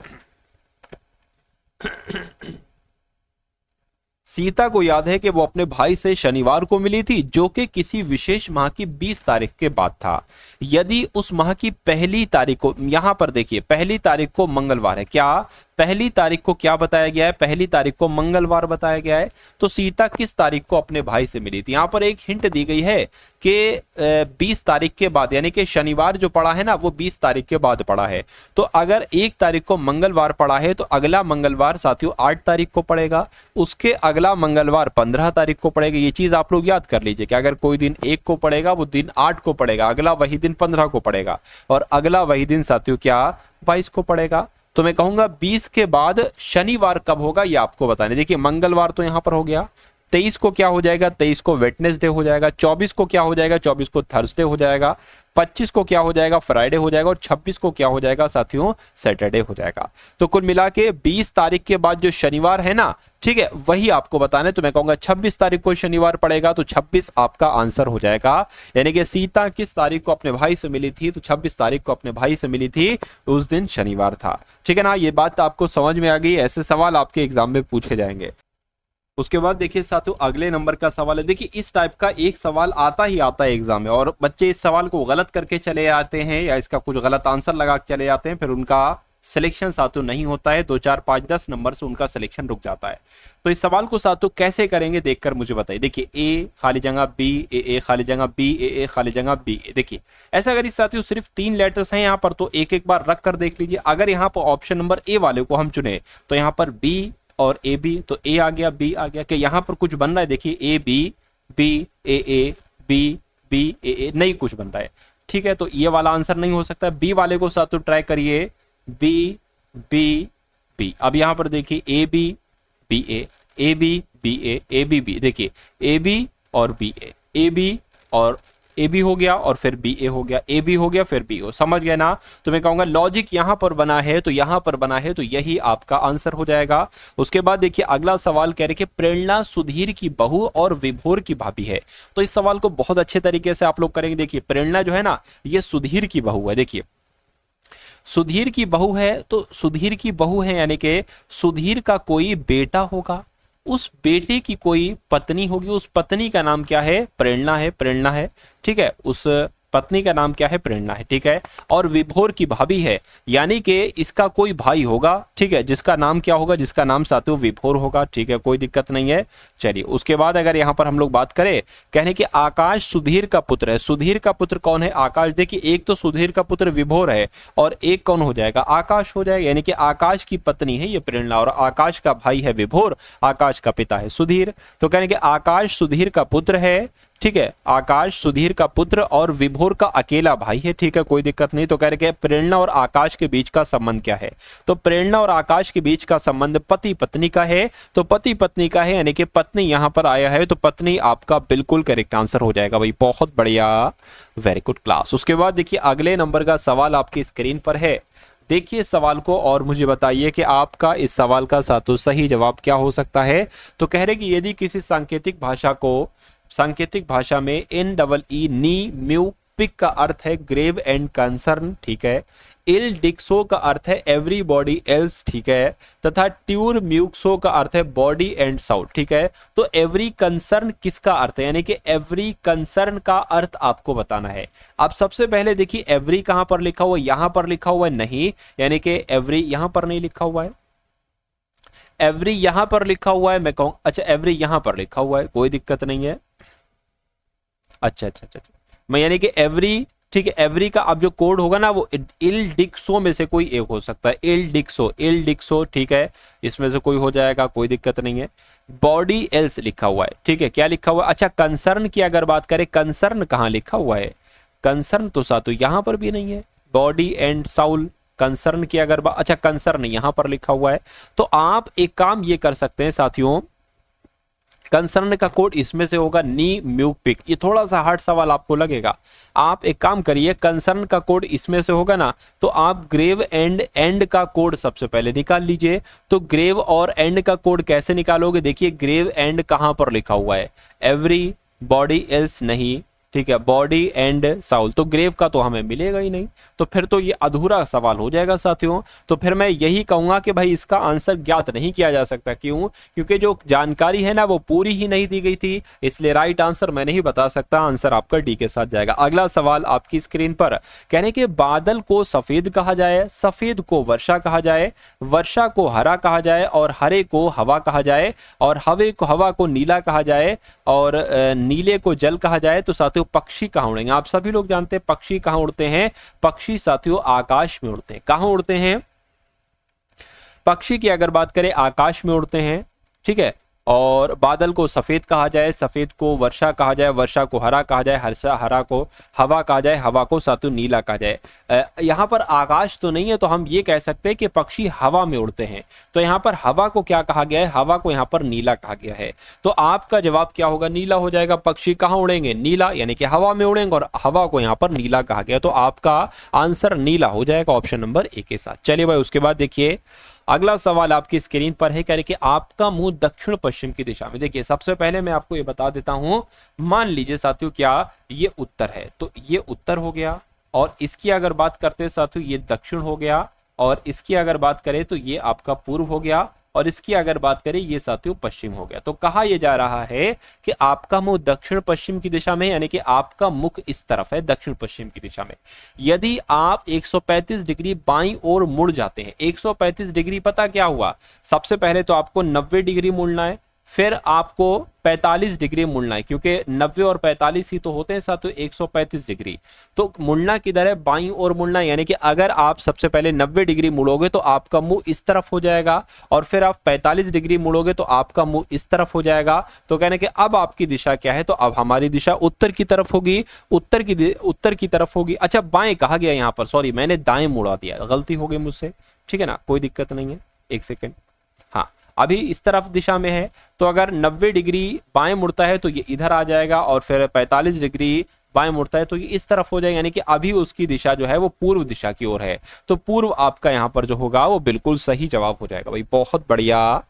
सीता को याद है कि वो अपने भाई से शनिवार को मिली थी जो कि किसी विशेष माह की 20 तारीख के बाद था। यदि उस माह की पहली तारीख को, यहां पर देखिए पहली तारीख को मंगलवार है, क्या पहली तारीख को क्या बताया गया है, पहली तारीख को मंगलवार बताया गया है। तो सीता किस तारीख को अपने भाई से मिली थी? यहाँ पर एक हिंट दी गई है कि 20 तारीख के बाद, यानी कि शनिवार जो पड़ा है ना वो 20 तारीख के बाद पड़ा है। तो अगर 1 तारीख को मंगलवार पड़ा है तो अगला मंगलवार साथियों 8 तारीख को पड़ेगा, उसके अगला मंगलवार 15 तारीख को पड़ेगा। ये चीज आप लोग याद कर लीजिए कि अगर कोई दिन 1 को पड़ेगा वो दिन 8 को पड़ेगा, अगला वही दिन 15 को पड़ेगा, और अगला वही दिन साथियों क्या 22 को पड़ेगा। तो मैं कहूंगा 20 के बाद शनिवार कब होगा ये आपको बताने। देखिए मंगलवार तो यहां पर हो गया, 23 को क्या हो जाएगा, 23 को वेडनेसडे हो जाएगा, 24 को क्या हो जाएगा, 24 को थर्सडे हो जाएगा, 25 को क्या हो जाएगा, फ्राइडे हो जाएगा, और 26 को क्या हो जाएगा साथियों, सैटरडे हो जाएगा। तो कुल मिला के 20 तारीख के बाद जो शनिवार है ना, ठीक है, वही आपको बताना है। तो मैं कहूंगा 26 तारीख को शनिवार पड़ेगा, तो 26 आपका आंसर हो जाएगा। यानी कि सीता किस तारीख को अपने भाई से मिली थी, तो 26 तारीख को अपने भाई से मिली थी, उस दिन शनिवार था। ठीक है ना, ये बात आपको समझ में आ गई। ऐसे सवाल आपके एग्जाम में पूछे जाएंगे। उसके बाद देखिए साथियों अगले नंबर का सवाल है। देखिए इस टाइप का एक सवाल आता ही आता है एग्जाम में, और बच्चे इस सवाल को गलत करके चले आते हैं या इसका कुछ गलत आंसर लगा के चले जाते हैं, फिर उनका सिलेक्शन साथियों नहीं होता है। 2, 4, 5, 10 नंबर से उनका सिलेक्शन रुक जाता है। तो इस सवाल को साथियों कैसे करेंगे देखकर मुझे बताइए। देखिए ए खाली जगह बी, ए खाली जगह बी, ए खाली जगह बी। देखिए ऐसा अगर इस साथियों सिर्फ 3 लेटर्स हैं यहाँ पर, तो एक एक बार रख कर देख लीजिए। अगर यहाँ पर ऑप्शन नंबर ए वाले को हम चुने तो यहाँ पर बी और ए बी, तो ए आ गया, बी आ गया। कि यहाँ पर कुछ बन रहा है? देखिए A B, B A, B B A, नहीं कुछ बन रहा है। ठीक है, तो ये वाला आंसर नहीं हो सकता। बी वाले को साथ तो ट्राई करिए, बी बी बी। अब यहाँ पर देखिए A B B A B B A B B. देखिए ए बी और बी ए बी और ए बी हो गया, और फिर बी ए हो गया, ए बी हो गया, फिर बी हो। समझ गए ना? तो मैं कहूंगा लॉजिक यहां पर बना है, तो यहां पर बना है, तो यही आपका आंसर हो जाएगा। उसके बाद देखिए अगला सवाल कह रहे कि प्रेरणा सुधीर की बहू और विभोर की भाभी है। तो इस सवाल को बहुत अच्छे तरीके से आप लोग करेंगे। देखिए प्रेरणा जो है ना, ये सुधीर की बहू है। देखिए सुधीर की बहू है, तो सुधीर की बहू है यानी कि सुधीर का कोई बेटा होगा, उस बेटे की कोई पत्नी होगी, उस पत्नी का नाम क्या है? प्रेरणा है, प्रेरणा है। ठीक है, उस पत्नी का नाम क्या है? प्रेरणा है। ठीक है, और विभोर की भाभी है, यानी कि इसका कोई भाई होगा, ठीक है, जिसका नाम क्या होगा? जिसका नाम साथियों विभोर होगा। ठीक है, कोई दिक्कत नहीं है। चलिए उसके बाद अगर यहाँ पर हम लोग बात करें, कहने कि आकाश सुधीर का पुत्र है। सुधीर का पुत्र कौन है? आकाश। देखिए एक तो सुधीर का पुत्र विभोर है, और एक कौन हो जाएगा? आकाश हो जाएगा। यानी कि आकाश की पत्नी है ये प्रेरणा, और आकाश का भाई है विभोर, आकाश का पिता है सुधीर। तो कहने कि आकाश सुधीर का पुत्र है। ठीक है, आकाश सुधीर का पुत्र और विभोर का अकेला भाई है। ठीक है, कोई दिक्कत नहीं। तो कह रहे प्रेरणा और आकाश के बीच का संबंध क्या है? तो प्रेरणा और आकाश के बीच का संबंध पति पत्नी का है। तो पति पत्नी का है, यानी कि पत्नी यहां पर आया है, तो पत्नी आपका बिल्कुल करेक्ट आंसर हो जाएगा भाई। बहुत बढ़िया, वेरी गुड क्लास। उसके बाद देखिए अगले नंबर का सवाल आपकी स्क्रीन पर है। देखिए सवाल को और मुझे बताइए कि आपका इस सवाल का सातों सही जवाब क्या हो सकता है। तो कह रहे कि यदि किसी सांकेतिक भाषा में एन डबल ई नी म्यू पिक का अर्थ है ग्रेव एंड कंसर्न। ठीक है, इल डिक्सो का अर्थ है एवरीबॉडी एल्स। ठीक है, तथा ट्यूर म्यूक्सो का अर्थ है बॉडी एंड साउथ। ठीक है, तो एवरी कंसर्न किसका अर्थ है? यानी कि एवरी कंसर्न का अर्थ आपको बताना है। आप सबसे पहले देखिए एवरी कहां पर लिखा हुआ है? यहां पर लिखा हुआ है नहीं, यानी कि एवरी यहां पर नहीं लिखा हुआ है, एवरी यहां पर लिखा हुआ है। मैं कहूं अच्छा एवरी यहां पर लिखा हुआ है, कोई दिक्कत नहीं है। अच्छा, मैं यानी कि एवरी, ठीक है, एवरी का अब जो कोड होगा ना वो इल डिक्सो में से कोई एक हो सकता है। इल डिक्सो, ठीक है, इसमें से कोई हो जाएगा, कोई दिक्कत नहीं है। बॉडी एल्स लिखा हुआ है। ठीक है, क्या लिखा हुआ है? अच्छा कंसर्न की अगर बात करें, कंसर्न कहाँ लिखा हुआ है? कंसर्न तो साथों यहां पर भी नहीं है। बॉडी एंड साउल, कंसर्न की अगर बात, अच्छा कंसर्न यहां पर लिखा हुआ है। तो आप एक काम ये कर सकते हैं साथियों, कंसर्न का कोड इसमें से होगा नी म्यूक पिक। ये थोड़ा सा हार्ड सवाल आपको लगेगा। आप एक काम करिए, कंसर्न का कोड इसमें से होगा ना, तो आप ग्रेव एंड एंड का कोड सबसे पहले निकाल लीजिए। तो ग्रेव और एंड का कोड कैसे निकालोगे? देखिए ग्रेव एंड कहां पर लिखा हुआ है? एवरी, बॉडी एल्स नहीं, ठीक है, बॉडी एंड साउल, तो ग्रेव का तो हमें मिलेगा ही नहीं, तो फिर तो ये अधूरा सवाल हो जाएगा साथियों। तो फिर मैं यही कहूंगा कि भाई इसका आंसर ज्ञात नहीं किया जा सकता। क्यों? क्योंकि जो जानकारी है ना वो पूरी ही नहीं दी गई थी, इसलिए राइट आंसर मैं नहीं बता सकता। आंसर आपका डी के साथ जाएगा। अगला सवाल आपकी स्क्रीन पर, कहने के बादल को सफेद कहा जाए, सफेद को वर्षा कहा जाए, वर्षा को हरा कहा जाए, और हरे को हवा कहा जाए, और हवा को नीला कहा जाए, और नीले को जल कहा जाए। तो साथियों पक्षी कहाँ उड़ेंगे? आप सभी लोग जानते हैं पक्षी कहाँ उड़ते हैं। पक्षी साथियों आकाश में उड़ते हैं। कहाँ उड़ते हैं? पक्षी की अगर बात करें आकाश में उड़ते हैं, ठीक है। और बादल को सफेद कहा जाए, सफेद को वर्षा कहा जाए, वर्षा को हरा कहा जाए, हरा को हवा कहा जाए, हवा को साथियों नीला कहा जाए। यहाँ पर आकाश तो नहीं है, तो हम ये कह सकते हैं कि पक्षी हवा में उड़ते हैं। तो यहाँ पर हवा को क्या कहा गया है? हवा को यहाँ पर नीला कहा गया है। तो आपका जवाब क्या होगा? नीला हो जाएगा। पक्षी कहाँ उड़ेंगे? नीला, यानी कि हवा में उड़ेंगे, और हवा को यहाँ पर नीला कहा गया। तो आपका आंसर नीला हो जाएगा ऑप्शन नंबर ए के साथ। चलिए भाई, उसके बाद देखिए अगला सवाल आपकी स्क्रीन पर है, कह रहे कि आपका मुंह दक्षिण पश्चिम की दिशा में। देखिए सबसे पहले मैं आपको ये बता देता हूं, मान लीजिए साथियों क्या ये उत्तर है, तो ये उत्तर हो गया, और इसकी अगर बात करते हैं साथियों ये दक्षिण हो गया, और इसकी अगर बात करें तो ये आपका पूर्व हो गया, और इसकी अगर बात करें ये साथियों पश्चिम हो गया। तो कहा यह जा रहा है कि आपका मुंह दक्षिण पश्चिम की दिशा में, यानी कि आपका मुख इस तरफ है दक्षिण पश्चिम की दिशा में। यदि आप 135 डिग्री बाईं ओर मुड़ जाते हैं, 135 डिग्री पता क्या हुआ? सबसे पहले तो आपको 90 डिग्री मुड़ना है, फिर आपको 45 डिग्री मुड़ना है, क्योंकि 90 और 45 ही तो होते हैं साथियों 135 डिग्री। तो मुड़ना किधर है? बाईं ओर मुड़ना है, यानी कि अगर आप सबसे पहले 90 डिग्री मुड़ोगे तो आपका मुंह इस तरफ हो जाएगा, और फिर आप 45 डिग्री मुड़ोगे तो आपका मुंह इस तरफ हो जाएगा। तो कहने कि अब आपकी दिशा क्या है? तो अब हमारी दिशा उत्तर की तरफ होगी, उत्तर की तरफ होगी। अच्छा बाएं कहा गया यहाँ पर, सॉरी मैंने दाएं मुड़ा दिया, गलती हो गई मुझसे, ठीक है ना, कोई दिक्कत नहीं है, एक सेकेंड। हाँ, अभी इस तरफ दिशा में है, तो अगर 90 डिग्री बाएं मुड़ता है तो ये इधर आ जाएगा, और फिर 45 डिग्री बाएं मुड़ता है तो ये इस तरफ हो जाएगा, यानी कि अभी उसकी दिशा जो है वो पूर्व दिशा की ओर है। तो पूर्व आपका यहाँ पर जो होगा वो बिल्कुल सही जवाब हो जाएगा भाई, बहुत बढ़िया,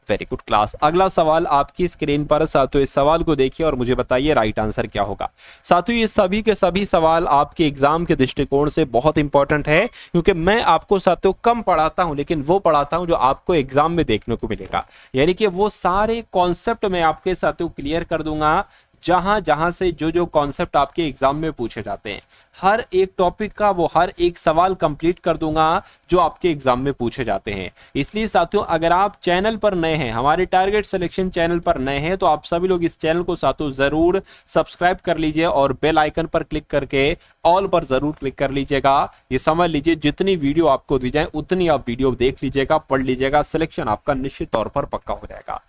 वेरी गुड क्लास। अगला सवाल आपकी स्क्रीन पर साथियों, इस सवाल को देखिए और मुझे बताइए राइट आंसर क्या होगा। साथियों ये सभी के सभी सवाल आपके एग्जाम के दृष्टिकोण से बहुत इंपॉर्टेंट है, क्योंकि मैं आपको साथियों कम पढ़ाता हूं, लेकिन वो पढ़ाता हूं जो आपको एग्जाम में देखने को मिलेगा। यानी कि वो सारे कॉन्सेप्ट मैं आपके साथियों क्लियर कर दूंगा, जहां से जो कॉन्सेप्ट आपके एग्जाम में पूछे जाते हैं, हर एक टॉपिक का वो हर एक सवाल कंप्लीट कर दूंगा जो आपके एग्जाम में पूछे जाते हैं। इसलिए साथियों अगर आप चैनल पर नए हैं, हमारे टारगेट सिलेक्शन चैनल पर नए हैं, तो आप सभी लोग इस चैनल को साथियों जरूर सब्सक्राइब कर लीजिए, और बेल आइकन पर क्लिक करके ऑल पर जरूर क्लिक कर लीजिएगा। ये समझ लीजिए जितनी वीडियो आपको दी जाए उतनी आप वीडियो देख लीजिएगा, पढ़ लीजिएगा, सिलेक्शन आपका निश्चित तौर पर पक्का हो जाएगा।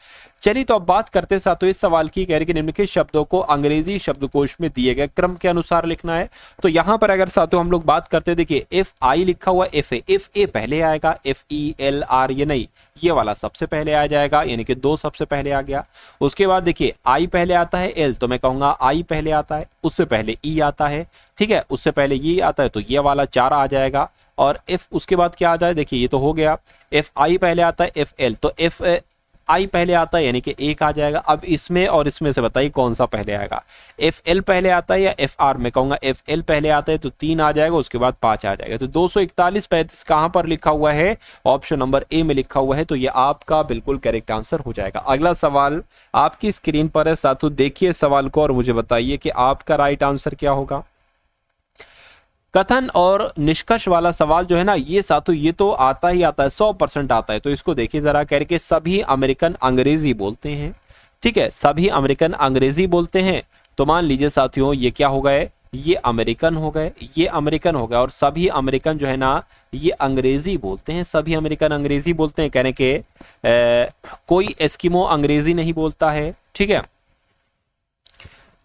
चलिए तो अब बात करते हैं साथियों इस सवाल की, कह रहे कि निम्नलिखित शब्दों को अंग्रेजी शब्दकोश में दिए गए क्रम के अनुसार लिखना है। तो यहां पर अगर साथियों हम लोग बात करते हैं, देखिए एफ आई लिखा हुआ एफ ए पहले आएगा, एफ ई एल आर ये नहीं, ये वाला सबसे पहले आ जाएगा, यानी कि 2 सबसे पहले आ गया। उसके बाद देखिए आई पहले आता है, एल तो मैं कहूंगा आई पहले आता है, उससे पहले ई आता है, ठीक है, उससे पहले ये आता है, तो ये वाला 4 आ जाएगा। और एफ उसके बाद क्या आता है? देखिए ये तो हो गया, एफ आई पहले आता है, एफ एल तो एफ आई पहले आता है, यानी कि 1 आ जाएगा। अब इसमें और इसमें से बताइए कौन सा पहले आएगा? एफ एल पहले आता है या एफ आर? में कहूंगा एफ एल पहले आता है, तो 3 आ जाएगा, उसके बाद 5 आ जाएगा। तो 241-35 कहां पर लिखा हुआ है? ऑप्शन नंबर ए में लिखा हुआ है, तो ये आपका बिल्कुल करेक्ट आंसर हो जाएगा। अगला सवाल आपकी स्क्रीन पर है साथियों, देखिए सवाल को और मुझे बताइए कि आपका राइट आंसर क्या होगा। कथन और निष्कर्ष वाला सवाल जो है ना, ये साथियों ये तो आता ही आता है, 100% आता है। तो इसको देखिए जरा, करके सभी अमेरिकन अंग्रेजी बोलते हैं, ठीक है, सभी अमेरिकन अंग्रेजी बोलते हैं। तो मान लीजिए साथियों ये क्या हो गए? ये अमेरिकन हो गए, ये अमेरिकन हो गया, और सभी अमेरिकन जो है ना ये अंग्रेजी बोलते हैं, सभी अमेरिकन अंग्रेजी बोलते हैं। कहने के कोई एस्किमो अंग्रेजी नहीं बोलता है, ठीक है,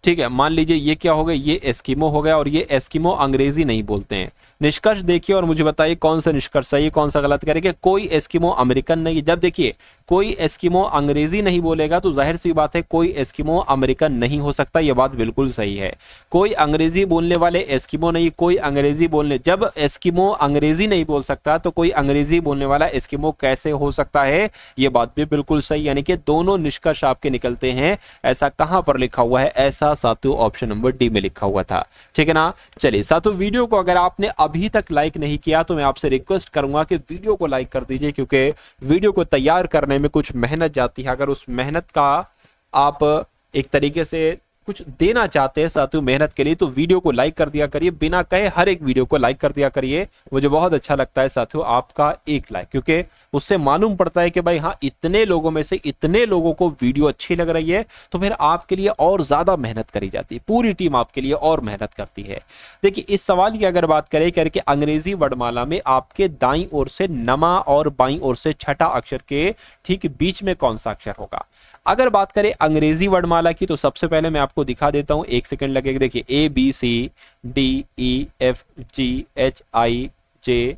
ठीक है। मान लीजिए ये क्या हो गया? ये एस्किमो हो गया, और ये एस्किमो अंग्रेजी नहीं बोलते हैं। निष्कर्ष देखिए और मुझे बताइए कौन सा निष्कर्ष सही है कौन सा गलत करेंगे। कोई एस्किमो अमेरिकन नहीं। जब देखिए कोई एस्किमो अंग्रेजी नहीं बोलेगा तो जाहिर सी बात है कोई एस्किमो अमेरिकन नहीं हो सकता, यह बात बिल्कुल सही है। कोई अंग्रेजी बोलने वाले एस्किमो नहीं, कोई अंग्रेजी बोलने, जब एस्किमो अंग्रेजी नहीं बोल सकता तो कोई अंग्रेजी बोलने वाला एस्किमो कैसे हो सकता है, यह बात भी बिल्कुल सही। यानी कि दोनों निष्कर्ष आपके निकलते हैं। ऐसा कहां पर लिखा हुआ है? ऐसा साथियों ऑप्शन नंबर डी में लिखा हुआ था। ठीक है ना। चलिए साथियों, वीडियो को अगर आपने अभी तक लाइक नहीं किया तो मैं आपसे रिक्वेस्ट करूंगा कि वीडियो को लाइक कर दीजिए, क्योंकि वीडियो को तैयार करने में कुछ मेहनत जाती है। अगर उस मेहनत का आप एक तरीके से कुछ देना चाहते हैं साथियों मेहनत के लिए, तो वीडियो को लाइक कर दिया करिए, बिना कहे हर एक वीडियो को लाइक कर दिया करिए। मुझे बहुत अच्छा लगता है साथियों आपका एक लाइक, क्योंकि उससे मालूम पड़ता है कि भाई हाँ, इतने लोगों में से इतने लोगों को वीडियो अच्छी लग रही है, तो फिर आपके लिए और ज्यादा मेहनत करी जाती है, पूरी टीम आपके लिए और मेहनत करती है। देखिए इस सवाल की अगर बात करें करके, अंग्रेजी वर्णमाला में आपके दाईं ओर से नमा और बाईं ओर से छठा अक्षर के ठीक बीच में कौन सा अक्षर होगा? अगर बात करें अंग्रेजी वर्णमाला की तो सबसे पहले मैं आपको दिखा देता हूं, एक सेकंड लगेगा। देखिए A B C D E F G H I J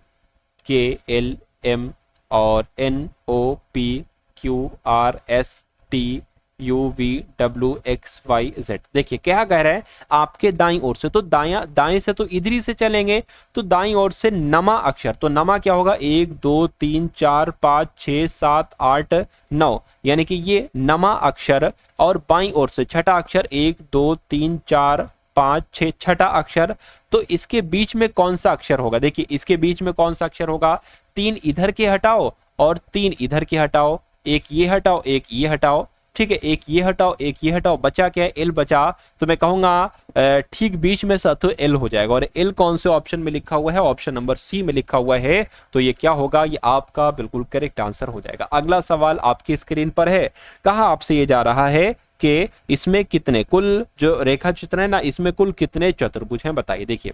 K L M और N O P Q R S T U V W X Y Z. देखिए क्या कह रहा है, आपके दाईं ओर से, तो दाएं से तो इधर ही से चलेंगे, तो दाईं ओर से नमा अक्षर, तो नमा क्या होगा? 1 2 3 4 5 6 7 8 9, यानी कि ये नमा अक्षर। और बाईं ओर से छठा अक्षर 1 2 3 4 5 6, छठा अक्षर। तो इसके बीच में कौन सा अक्षर होगा? देखिए इसके बीच में कौन सा अक्षर होगा? 3 इधर के हटाओ और 3 इधर के हटाओ, एक ये हटाओ एक ये हटाओ, ठीक है, एक ये हटाओ एक ये हटाओ, बचा क्या है? एल बचा। तो मैं कहूंगा ठीक बीच में साथियों एल हो जाएगा। और एल कौन से ऑप्शन में लिखा हुआ है? ऑप्शन नंबर सी में लिखा हुआ है। तो ये क्या होगा? ये आपका बिल्कुल करेक्ट आंसर हो जाएगा। अगला सवाल आपकी स्क्रीन पर है। कहा आपसे ये जा रहा है कि इसमें कितने कुल जो रेखा चित्र है ना, इसमें कुल कितने चतुर्भुज हैं बताइए। देखिए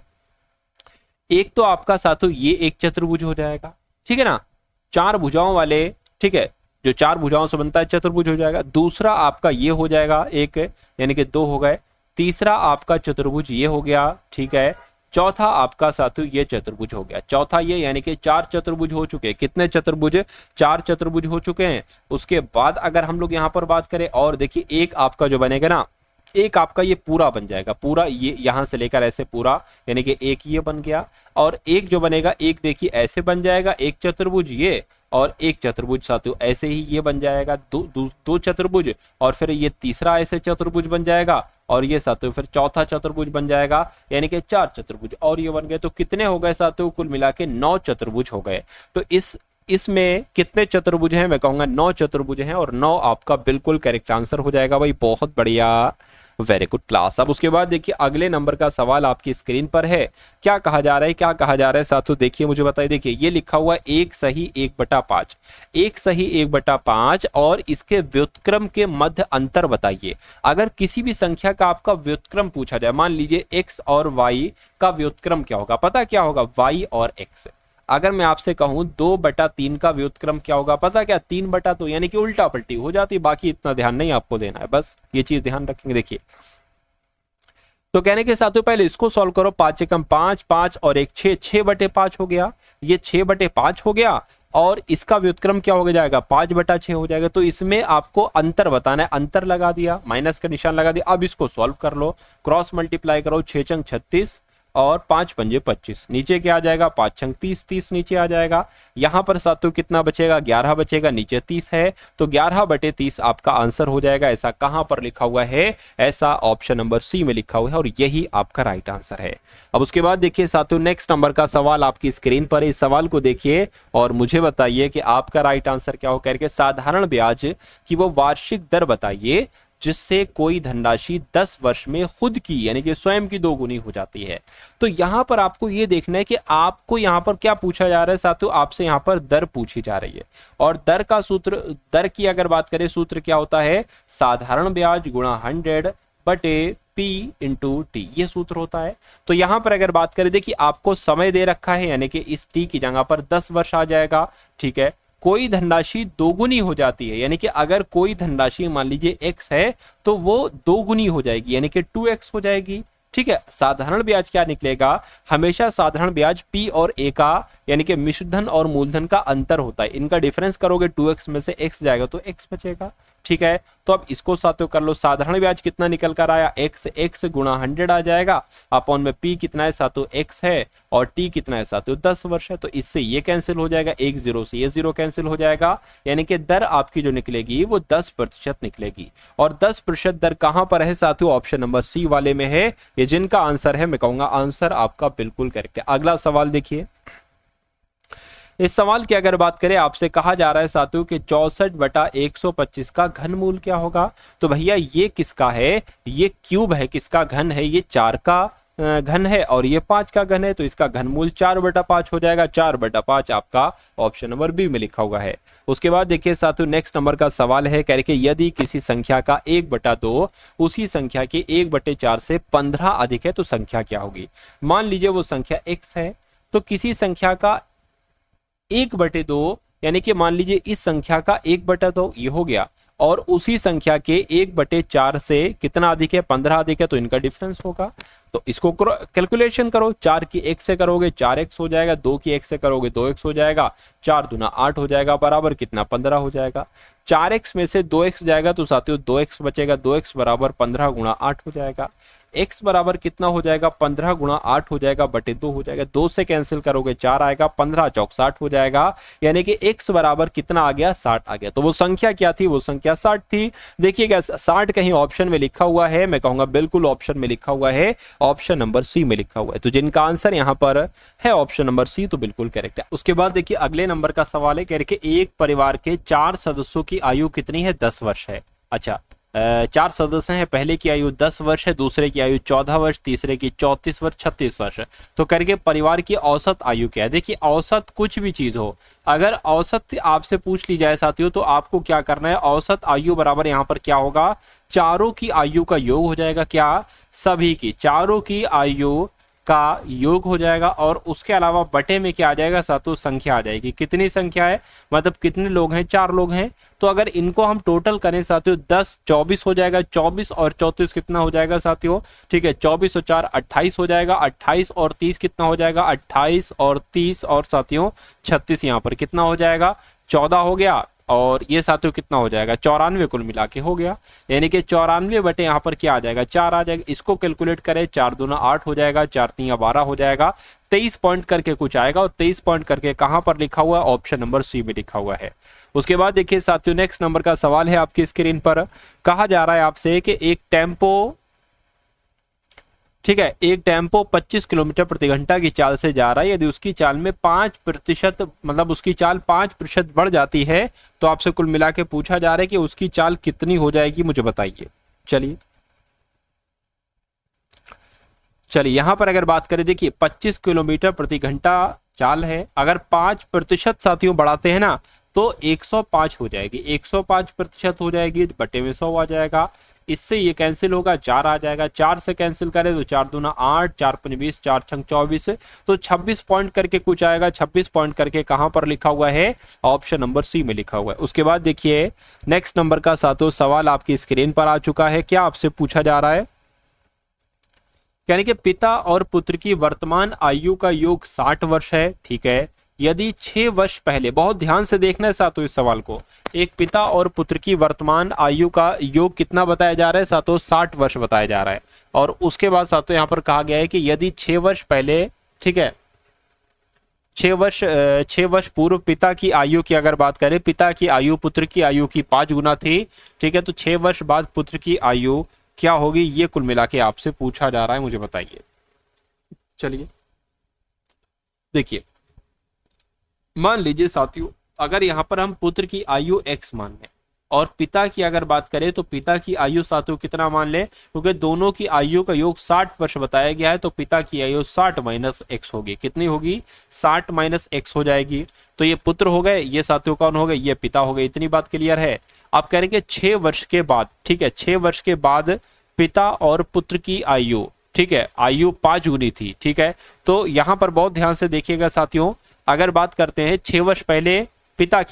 एक तो आपका साथियों ये एक चतुर्भुज हो जाएगा, ठीक है ना, 4 भुजाओं वाले, ठीक है, जो 4 भुजाओं से बनता है चतुर्भुज हो जाएगा। दूसरा आपका ये हो जाएगा एक, यानी कि 2 हो गए। तीसरा आपका चतुर्भुज ये हो गया, ठीक है। चौथा आपका साथियों ये चतुर्भुज हो गया, चौथा ये, यानी कि 4 चतुर्भुज हो चुके हैं। कितने चतुर्भुज? 4 चतुर्भुज हो चुके हैं। उसके बाद अगर हम लोग यहाँ पर बात करें, और देखिए एक आपका जो बनेगा ना, एक आपका ये पूरा बन जाएगा, पूरा ये यहां से लेकर ऐसे पूरा, यानी कि एक ये बन गया। और एक जो बनेगा, एक देखिए ऐसे बन जाएगा, एक चतुर्भुज ये, और एक चतुर्भुज साथियों ऐसे ही ये बन जाएगा, दो चतुर्भुज। और फिर ये तीसरा ऐसे चतुर्भुज बन जाएगा, और ये साथियों फिर चौथा चतुर्भुज बन जाएगा, यानी कि 4 चतुर्भुज और ये बन गए। तो कितने हो गए साथियों? कुल मिला के 9 चतुर्भुज हो गए। तो इसमें कितने चतुर्भुज हैं? मैं कहूंगा 9 चतुर्भुज हैं, और 9 आपका बिल्कुल करेक्ट आंसर हो जाएगा भाई। बहुत बढ़िया, वेरी गुड क्लास। अब उसके बाद देखिए अगले नंबर का सवाल आपकी स्क्रीन पर है। क्या कहा जा रहा है, क्या कहा जा रहा है साथियों? देखिए मुझे बताइए। देखिए ये लिखा हुआ है 1 सही 1/5, 1 सही 1/5, और इसके व्युत्क्रम के मध्य अंतर बताइए। अगर किसी भी संख्या का आपका व्युत्क्रम पूछा जाए, मान लीजिए x और y का व्युत्क्रम क्या होगा? पता क्या होगा? y और x। अगर मैं आपसे कहूं 2/3 का व्युत्क्रम क्या होगा? पता क्या? 3/2, यानी कि उल्टा पलटी हो जाती। बाकी इतना ध्यान नहीं आपको देना है, बस ये चीज ध्यान रखेंगे। देखिए तो कहने के साथ पहले इसको सॉल्व करो। 5 एकम 5, 5 और 1 6, 6/5 हो गया, ये 6/5 हो गया। और इसका व्युत्क्रम क्या हो जाएगा? 5/6 हो जाएगा। तो इसमें आपको अंतर बताना है, अंतर लगा दिया, माइनस का निशान लगा दिया। अब इसको सॉल्व कर लो, क्रॉस मल्टीप्लाई करो, 6 छंग 36 और 5 पंजे 25, नीचे क्या आ जाएगा? 5 छंग 30, 30 नीचे आ जाएगा। यहां पर साथियों कितना बचेगा? 11 बचेगा, नीचे 30 है, तो 11/30 आपका आंसर हो जाएगा। ऐसा कहां पर लिखा हुआ है? ऐसा ऑप्शन नंबर सी में लिखा हुआ है, और यही आपका राइट आंसर है। अब उसके बाद देखिए साथियों नेक्स्ट नंबर का सवाल आपकी स्क्रीन पर है। इस सवाल को देखिए और मुझे बताइए कि आपका राइट आंसर क्या हो। करके साधारण ब्याज की वो वार्षिक दर बताइए जिससे कोई धनराशि 10 वर्ष में खुद की, यानी कि स्वयं की 2 गुनी हो जाती है। तो यहां पर आपको यह देखना है कि आपको यहां पर क्या पूछा जा रहा है साथियों? आपसे यहां पर दर पूछी जा रही है, और दर का सूत्र, दर की अगर बात करें, सूत्र क्या होता है? साधारण ब्याज गुणा 100 बटे P इंटू T, ये सूत्र होता है। तो यहां पर अगर बात करें, देखिए आपको समय दे रखा है, यानी कि इस T की जगह पर 10 वर्ष आ जाएगा, ठीक है। कोई धनराशि 2 गुनी हो जाती है, यानी कि अगर कोई धनराशि मान लीजिए x है तो वो 2 गुनी हो जाएगी, यानी कि 2x हो जाएगी। ठीक है। साधारण ब्याज क्या निकलेगा, हमेशा साधारण ब्याज P और A का यानी कि मिश्र धन और मूलधन का अंतर होता है, इनका डिफरेंस करोगे 2x में से x जाएगा तो x बचेगा। ठीक है, तो अब इसको साथियों कर लो, साधारण ब्याज कितना निकल कर आया, x गुणा 100 आ जाएगा, अपॉन में P कितना है साथियों x है और T कितना है साथियों 10 वर्ष है, तो इससे ये कैंसिल हो जाएगा, एक जीरो से ये जीरो कैंसिल हो जाएगा, यानी कि दर आपकी जो निकलेगी वो 10% निकलेगी। और 10% दर कहां पर है साथियों, ऑप्शन नंबर सी वाले में है, ये जिनका आंसर है मैं कहूंगा आंसर आपका बिल्कुल करेक्ट है। अगला सवाल देखिए, इस सवाल की अगर बात करें, आपसे कहा जा रहा है साथियों कि 64/125 का घनमूल क्या होगा। तो भैया ये किसका है, ये क्यूब है, किसका घन है, ये 4 का घन है और ये 5 का घन है, तो इसका घनमूल 4/5 हो जाएगा। 4/5 आपका ऑप्शन नंबर बी में लिखा हुआ है। उसके बाद देखिए साथियों नेक्स्ट नंबर का सवाल है, कह रहे कि यदि किसी संख्या का 1/2 उसी संख्या के 1/4 से 15 अधिक है तो संख्या क्या होगी। मान लीजिए वो संख्या x है, तो किसी संख्या का 1/2 यानी कि मान लीजिए इस संख्या का 1/2 ये हो गया, और उसी संख्या के 1/4 से कितना अधिक है, 15 अधिक है, तो इनका डिफरेंस होगा। तो इसको कैलकुलेशन करो, 4 की 1 से करोगे 4x हो जाएगा, 2 की 1 से करोगे 2x हो जाएगा, 4 दूना 8 हो जाएगा, बराबर कितना 15 हो जाएगा। 4x में से 2x जाएगा तो साथियों 2x बचेगा, 2x बराबर 15 गुणा 8 हो जाएगा। x बराबर कितना हो जाएगा, 15 गुणा 8 हो जाएगा, बटे 2 हो जाएगा, 2 से कैंसिल करोगे 4 आएगा, 15 चौक 60 हो जाएगा, यानी कि x बराबर कितना आ गया, 60 आ गया। तो वो संख्या क्या थी, वो संख्या 60 थी। देखिएगा 60 कहीं ऑप्शन में लिखा हुआ है, मैं कहूंगा बिल्कुल ऑप्शन में लिखा हुआ है, ऑप्शन नंबर सी में लिखा हुआ है, तो जिनका आंसर यहाँ पर है ऑप्शन नंबर सी, तो बिल्कुल करेक्ट है। उसके बाद देखिए अगले नंबर का सवाल है, कह रहे कि एक परिवार के 4 सदस्यों की आयु कितनी है, 10 वर्ष है। अच्छा 4 सदस्य हैं, पहले की आयु 10 वर्ष है, दूसरे की आयु 14 वर्ष, तीसरे की 34 वर्ष, 36 वर्ष है। तो करके परिवार की औसत आयु क्या है। देखिए औसत कुछ भी चीज हो, अगर औसत आपसे पूछ ली जाए साथियों, तो आपको क्या करना है, औसत आयु बराबर यहाँ पर क्या होगा, चारों की आयु का योग हो जाएगा, क्या सभी की, चारों की आयु का योग हो जाएगा, और उसके अलावा बटे में क्या आ जाएगा साथियों, संख्या आ जाएगी। कितनी संख्या है, मतलब कितने लोग हैं, 4 लोग हैं, तो अगर इनको हम टोटल करें साथियों 10 24 हो जाएगा, 24 और 34 कितना हो जाएगा साथियों, ठीक है 24 और 4 28 हो जाएगा, 28 और 30 कितना हो जाएगा, 28 और 30 और साथियों 36, यहाँ पर कितना हो जाएगा 14 हो गया, और ये साथियों कितना हो जाएगा 94 कुल मिला के हो गया, यानी कि 94 बटे यहाँ पर क्या आ जाएगा 4 आ जाएगा। इसको कैलकुलेट करें, 4 दूना 8 हो जाएगा, 4 तीन 12 हो जाएगा, 23 पॉइंट करके कुछ आएगा, और 23 पॉइंट करके कहां पर लिखा हुआ है, ऑप्शन नंबर सी में लिखा हुआ है। उसके बाद देखिए साथियों नेक्स्ट नंबर का सवाल है आपकी स्क्रीन पर, कहा जा रहा है आपसे कि एक टेम्पो, ठीक है, एक टेम्पो 25 किलोमीटर प्रति घंटा की चाल से जा रहा है, यदि उसकी चाल में 5% मतलब उसकी चाल 5% बढ़ जाती है, तो आपसे कुल मिला के पूछा जा रहा है कि उसकी चाल कितनी हो जाएगी, मुझे बताइए। चलिए यहां पर अगर बात करें, देखिए 25 किलोमीटर प्रति घंटा चाल है, अगर 5% साथियों बढ़ाते हैं ना तो 105 हो जाएगी, 105% हो जाएगी, बटे में 100 आ जाएगा, इससे ये कैंसिल होगा, 4 आ जाएगा, 4 से कैंसिल करें तो 4 दूना 8, 4 पंच 20, 4 छंग 24, तो 26 पॉइंट करके कुछ आएगा, 26 पॉइंट करके कहां पर लिखा हुआ है, ऑप्शन नंबर सी में लिखा हुआ है। उसके बाद देखिए नेक्स्ट नंबर का साथियों सवाल आपकी स्क्रीन पर आ चुका है, क्या आपसे पूछा जा रहा है, यानी कि पिता और पुत्र की वर्तमान आयु का योग 60 वर्ष है, ठीक है, यदि 6 वर्ष पहले, बहुत ध्यान से देखना है साथियों इस सवाल को, एक पिता और पुत्र की वर्तमान आयु का योग कितना बताया जा रहा है साथियों, 60 वर्ष बताया जा रहा है, और उसके बाद साथियों यहाँ पर कहा गया है कि यदि 6 वर्ष पहले, ठीक है 6 वर्ष पूर्व पिता की आयु की अगर बात करें, पिता की आयु पुत्र की आयु की 5 गुना थी, ठीक है, तो 6 वर्ष बाद पुत्र की आयु क्या होगी, ये कुल मिला के आपसे पूछा जा रहा है, मुझे बताइए। चलिए देखिए मान लीजिए साथियों, अगर यहां पर हम पुत्र की आयु x मान लें और पिता की अगर बात करें तो पिता की आयु साथियों कितना मान लें, क्योंकि दोनों की आयु का योग 60 वर्ष बताया गया है, तो पिता की आयु 60 माइनस x होगी, कितनी होगी 60 माइनस x हो जाएगी, तो ये पुत्र हो गए, ये साथियों कौन हो गए, ये पिता हो गए, इतनी बात क्लियर है। आप करेंगे 6 वर्ष के बाद, ठीक है 6 वर्ष के बाद पिता और पुत्र की आयु, ठीक है आयु 5 गुनी थी, ठीक है, तो यहां पर बहुत ध्यान से देखिएगा साथियों, अगर बात करते हैं 6 वर्ष पहले पिता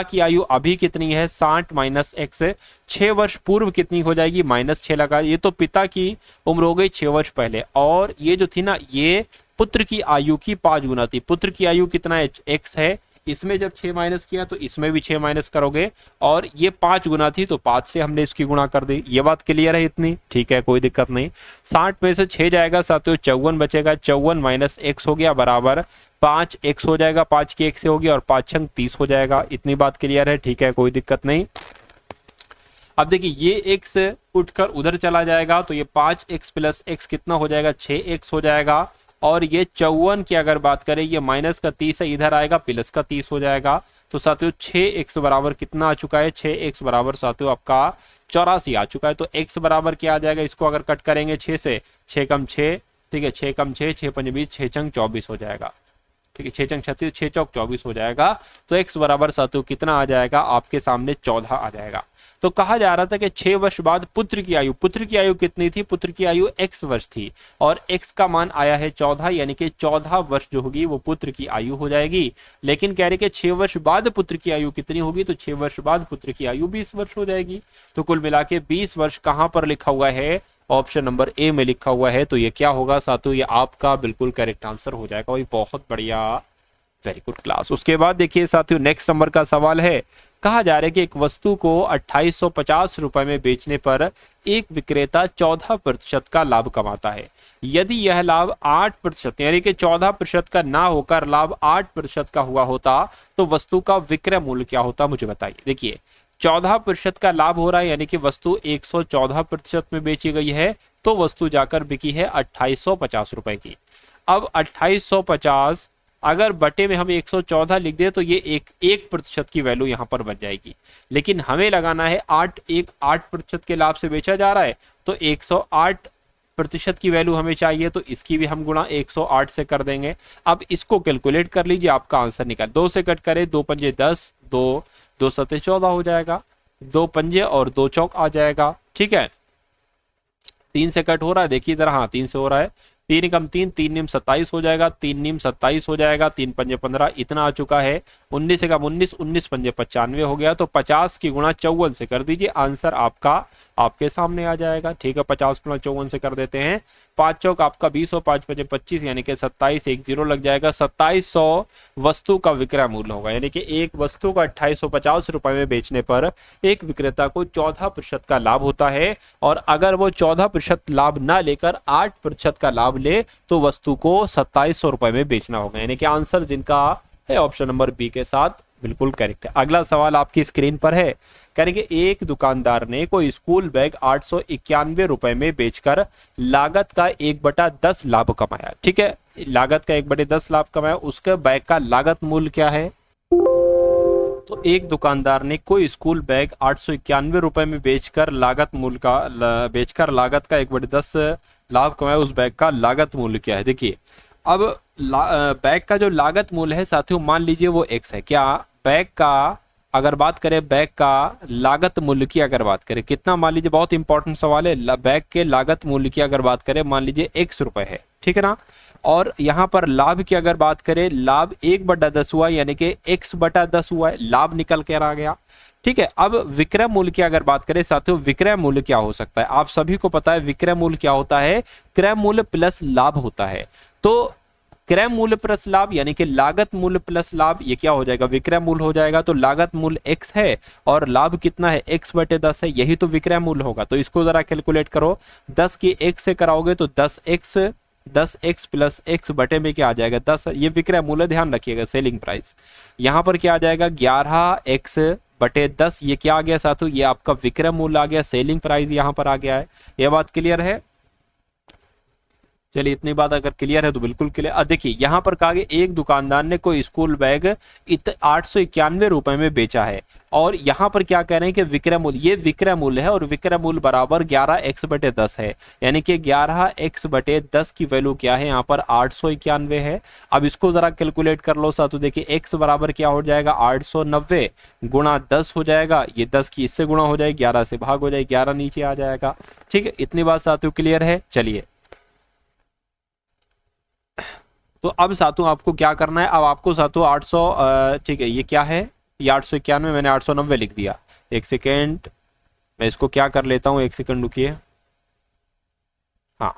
की आयु अभी कितनी है 60 माइनस एक्स, 6 वर्ष पूर्व कितनी हो जाएगी -6 लगा। ये तो पिता की उम्र हो गई 6 वर्ष पहले, और ये जो थी ना ये पुत्र की आयु की 5 गुना थी। पुत्र की आयु कितना है एक्स है, इसमें जब 6 माइनस किया तो इसमें भी 6 माइनस करोगे, और ये 5 गुना थी तो 5 से हमने इसकी गुणा कर दी। ये बात क्लियर है इतनी, ठीक है कोई दिक्कत नहीं। 60 में से 6 जाएगा साथियों 54 बचेगा, 54 माइनस एक्स हो गया बराबर 5 एक्स हो जाएगा, 5 की 1 से होगी और 5 छंग 30 हो जाएगा। इतनी बात क्लियर है, ठीक है कोई दिक्कत नहीं। अब देखिए ये एक्स उठकर उधर चला जाएगा तो ये 5x प्लस एक्स कितना हो जाएगा 6x हो जाएगा, और ये 54 की अगर बात करें ये माइनस का 30 है, इधर आएगा प्लस का 30 हो जाएगा। तो साथियों 6x बराबर कितना आ चुका है, 6x बराबर साथियों आपका 84 आ चुका है। तो x बराबर क्या आ जाएगा, इसको अगर कट करेंगे 6 से, 6 कम 6, ठीक है 6 कम 6, 6 पंजे 20, 6 चंग 24 हो जाएगा, ठीक है 6 चंग 36, 6 चौक 24 हो जाएगा। तो x बराबर साथियों कितना आ जाएगा आपके सामने 14 आ जाएगा। तो कहा जा रहा था कि 6 वर्ष बाद पुत्र की आयु कितनी थी, पुत्र की आयु x वर्ष थी, और x का मान आया है 14, यानी कि 14 वर्ष जो होगी वो पुत्र की आयु हो जाएगी। लेकिन कह रहे कि 6 वर्ष बाद पुत्र की आयु कितनी होगी, तो 6 वर्ष बाद पुत्र की आयु 20 वर्ष हो जाएगी। तो कुल मिला के 20 वर्ष कहां पर लिखा हुआ है, ऑप्शन नंबर ए में लिखा हुआ है। तो ये क्या होगा साथियों, ये आपका बिल्कुल करेक्ट आंसर हो जाएगा। भाई बहुत बढ़िया, वेरी गुड क्लास। उसके बाद देखिए साथियों नेक्स्ट नंबर का सवाल है, कहा जा रहा है कि एक वस्तु को 2850 रुपए में बेचने पर एक विक्रेता 14% का लाभ कमाता है। यदि यह लाभ 8% यानी कि 14% का ना होकर लाभ 8% का हुआ होता तो वस्तु का विक्रय मूल्य क्या होता, मुझे बताइए। देखिए 14% का लाभ हो रहा है, यानी कि वस्तु 114% में बेची गई है, तो वस्तु जाकर बिकी है 2850 रुपए की। अब 2850 अगर बटे में हम 114 लिख दे तो ये 1% की वैल्यू यहां पर बन जाएगी। लेकिन हमें लगाना है 8% के लाभ से बेचा जा रहा है, तो 108% की वैल्यू हमें चाहिए, तो इसकी भी हम गुणा 108 से कर देंगे। अब इसको कैलकुलेट कर लीजिए, आपका आंसर निकल 2 से कट करे 2 पंजे 10, 2 सते 14 हो जाएगा, 2 पंजे और 2 चौक आ जाएगा, ठीक है। 3 से कट हो रहा है, देखिए जरा, हाँ 3 से हो रहा है, 3 कम 3, 3 नीम 27 हो जाएगा, 3 नीम 27 हो जाएगा, 3 पंजे 15 इतना आ चुका है। 19 से कम 19, 19 पंजे 95 हो गया। तो 50 की गुणा 54 से कर दीजिए, आंसर आपका आपके सामने आ जाएगा, ठीक है। 50 गुणा 54 से कर देते हैं, 5 चौक आपका 20 और 5 पंजे 25, यानी कि 27, 1 0 लग जाएगा। 2700 वस्तु का विक्रय मूल्य होगा, यानी कि एक वस्तु का 2850 रुपए में बेचने पर एक विक्रेता को 14% का लाभ होता है, और अगर वो 14% लाभ ना लेकर 8% का लाभ ले तो वस्तु को 2700 रुपए में बेचना होगा, यानी कि आंसर जिनका है ऑप्शन नंबर बी के साथ बिल्कुल करेक्ट है। अगला सवाल आपकी स्क्रीन पर है, करेंगे एक दुकानदार ने कोई स्कूल बैग 891 रुपए में बेचकर लागत का 1/10 लाभ कमाया, ठीक है। लागत का 1/10 लाभ कमाया, उसके बैग का लागत मूल्य क्या है। तो एक दुकानदार ने कोई स्कूल बैग 891 रुपए में बेचकर लागत का 1/10 लाभ कमाया, उस बैग का लागत मूल्य क्या है। देखिए अब बैग का जो लागत मूल्य है साथियों, मान लीजिए वो x है। क्या बैग का अगर बात करें, बैग का लागत मूल्य की अगर बात करें कितना, मान लीजिए बहुत इंपॉर्टेंट सवाल है, बैग के लागत मूल्य की अगर बात करें मान लीजिए x रुपए है, ठीक है ना। और यहाँ पर लाभ की अगर बात करें, लाभ 1/10 हुआ, यानी कि x/10 हुआ है, लाभ निकल कर आ गया, ठीक है। अब विक्रय मूल्य की अगर बात करें साथियों, विक्रय मूल्य क्या हो सकता है, आप सभी को पता है विक्रय मूल्य क्या होता है, क्रय मूल्य प्लस लाभ होता है। तो क्रय मूल्य प्लस लाभ यानी कि लागत मूल्य प्लस लाभ, ये क्या हो जाएगा, विक्रय मूल्य हो जाएगा। तो लागत मूल्य x है और लाभ कितना है, x/10 है, यही तो विक्रय मूल्य होगा। तो इसको जरा कैलकुलेट करो, 10 की 1 से कराओगे तो 10x प्लस x बटे में क्या आ जाएगा 10, ये विक्रय मूल्य ध्यान रखिएगा, सेलिंग प्राइस। यहाँ पर क्या आ जाएगा 11x/10, ये क्या आ गया साथियों, ये आपका विक्रय मूल्य आ गया, सेलिंग प्राइस यहाँ पर आ गया है। यह बात क्लियर है, चलिए इतनी बात अगर क्लियर है तो बिल्कुल क्लियर। अब देखिए यहाँ पर कहा गया एक दुकानदार ने कोई स्कूल बैग 891 रुपए में बेचा है, और यहाँ पर क्या कह रहे हैं कि विक्रय मूल्य, ये विक्रय मूल्य है और विक्रय मूल्य बराबर 11x/10 है, यानी कि 11x/10 की वैल्यू क्या है यहाँ पर 891 है। अब इसको जरा कैलकुलेट कर लो साथ, तो देखिए x बराबर क्या हो जाएगा 890 गुणा 10 हो जाएगा, ये 10 की इससे गुणा हो जाएगी, 11 से भाग हो जाएगी, 11 नीचे आ जाएगा, ठीक है। इतनी बात साथियों क्लियर है। चलिए तो अब साथियों आपको क्या करना है, अब आपको साथियों 800, ठीक है, ये क्या है ये 891, मैंने 890 लिख दिया। एक सेकेंड, मैं इसको क्या कर लेता हूँ, एक सेकेंड रुकिए। हाँ,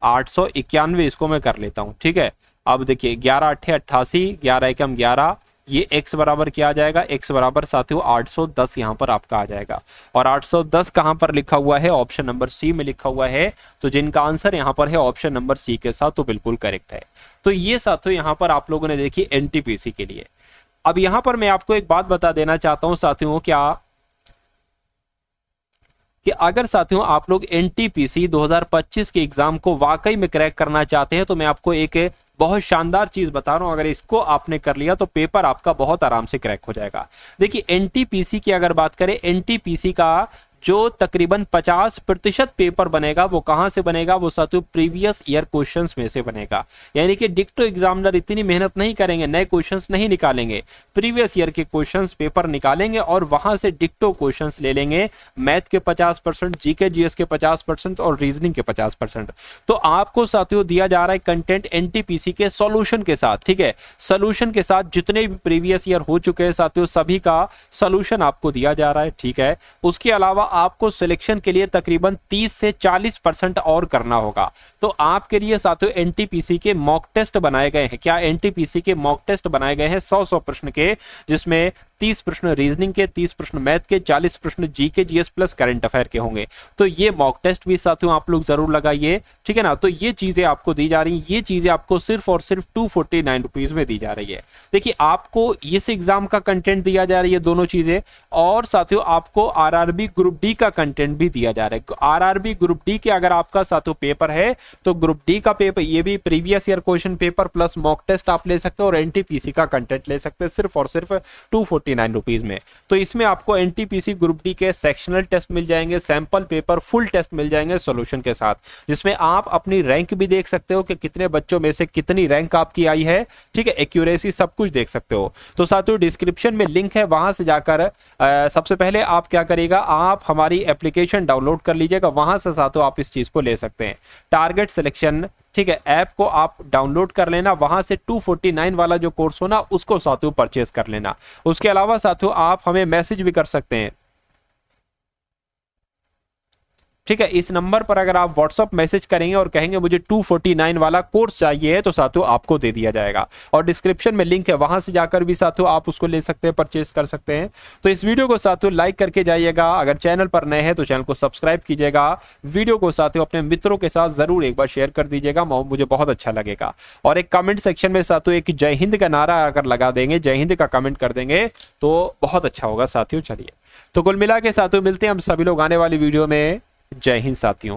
891 इसको मैं कर लेता हूँ, ठीक है। अब देखिए 11 8 88, 11 एकम 11, ये x बराबर क्या आ जाएगा, x बराबर साथियों 810 यहाँ पर आपका आ जाएगा। और 810 कहाँ पर लिखा हुआ है, ऑप्शन नंबर सी में लिखा हुआ है। तो जिनका आंसर यहाँ पर है ऑप्शन नंबर सी के साथ, तो बिल्कुल करेक्ट है। तो ये साथियों यहाँ पर आप लोगों ने देखी एनटीपीसी के लिए। अब यहाँ पर मैं आपको एक बात बता देना चाहता हूँ साथियों, क्या कि अगर साथियों आप लोग एनटीपीसी 2025 के एग्जाम को वाकई में क्रैक करना चाहते हैं, तो मैं आपको एक बहुत शानदार चीज बता रहा हूं, अगर इसको आपने कर लिया तो पेपर आपका बहुत आराम से क्रैक हो जाएगा। देखिए एनटीपीसी की अगर बात करें, एनटीपीसी का जो तकरीबन 50% पेपर बनेगा वो कहां से बनेगा, वो साथियों प्रीवियस ईयर क्वेश्चंस में से बनेगा। यानी कि डिक्टो एग्जामिनर इतनी मेहनत नहीं करेंगे, नए क्वेश्चंस नहीं निकालेंगे, प्रीवियस ईयर के क्वेश्चंस पेपर निकालेंगे और वहां से डिक्टो क्वेश्चंस ले लेंगे। मैथ के 50%, जीके जीएस के 50% और रीजनिंग के 50%। तो आपको साथियों दिया जा रहा है कंटेंट एनटीपीसी के सॉल्यूशन के साथ, ठीक है। सॉल्यूशन के साथ जितने भी प्रीवियस ईयर हो चुके हैं साथियों, सभी का सॉल्यूशन आपको दिया जा रहा है, ठीक है। उसके अलावा आपको सिलेक्शन के लिए तकरीबन 30 से 40% और करना होगा। तो आपके लिए साथियों एनटीपीसी के मॉक टेस्ट बनाए गए हैं। क्या एनटीपीसी के मॉक टेस्ट बनाए गए हैं 100 प्रश्न के, जिसमें 30 प्रश्न रीजनिंग के, 30 प्रश्न मैथ के, 40 प्रश्न GK GS plus current affair के होंगे। तो ये मॉक टेस्ट भी साथियों आप लोग जरूर लगाइए, ठीक है ना। तो ये चीजें आपको दी जा रही हैं, ये चीजें आपको सिर्फ और सिर्फ 249 रुपीज में दी जा रही है। देखिए आपको इस एग्जाम का कंटेंट दिया जा रही है, दोनों चीजें, और साथियों आपको आरआरबी ग्रुप डी का कंटेंट भी दिया जा रहा है। आरआरबी ग्रुप डी के अगर आपका साथियों पेपर है तो ग्रुप डी का पेपर, ये भी previous year question paper plus mock test आप ले सकते हो और एनटीपीसी का कंटेंट ले सकते हैं सिर्फ और सिर्फ 249 रुपीज में। तो इसमें आपको एनटीपीसी ग्रुप डी के सेक्शनल टेस्ट मिल जाएंगे, सैंपल पेपर, फुल टेस्ट मिल जाएंगे सॉल्यूशन के साथ, जिसमें आप अपनी रैंक भी देख सकते हो कि कितने बच्चों में से कितनी रैंक आपकी आई है, ठीक है। एक्यूरेसी सब कुछ देख सकते हो। तो साथियों डिस्क्रिप्शन में लिंक है, वहां से जाकर सबसे पहले आप क्या करिएगा, आप हमारी एप्लीकेशन डाउनलोड कर लीजिएगा, वहां से साथियों आप इस चीज को ले सकते हैं। टारगेट सिलेक्शन, ठीक है, ऐप को आप डाउनलोड कर लेना, वहां से 249 वाला जो कोर्स हो ना उसको साथियों परचेज कर लेना। उसके अलावा साथियों आप हमें मैसेज भी कर सकते हैं, ठीक है। इस नंबर पर अगर आप व्हाट्सअप मैसेज करेंगे और कहेंगे मुझे 249 वाला कोर्स चाहिए, तो साथियों आपको दे दिया जाएगा। और डिस्क्रिप्शन में लिंक है, वहां से जाकर भी साथियों आप उसको ले सकते हैं, परचेज कर सकते हैं। तो इस वीडियो को साथियों लाइक करके जाइएगा, अगर चैनल पर नए हैं तो चैनल को सब्सक्राइब कीजिएगा, वीडियो को साथियों अपने मित्रों के साथ जरूर एक बार शेयर कर दीजिएगा, मुझे बहुत अच्छा लगेगा। और एक कमेंट सेक्शन में साथियों एक जय हिंद का नारा अगर लगा देंगे, जय हिंद का कमेंट कर देंगे तो बहुत अच्छा होगा साथियों। चलिए, तो कुल मिला के साथियों मिलते हैं हम सभी लोग आने वाली वीडियो में। जय हिंद साथियों।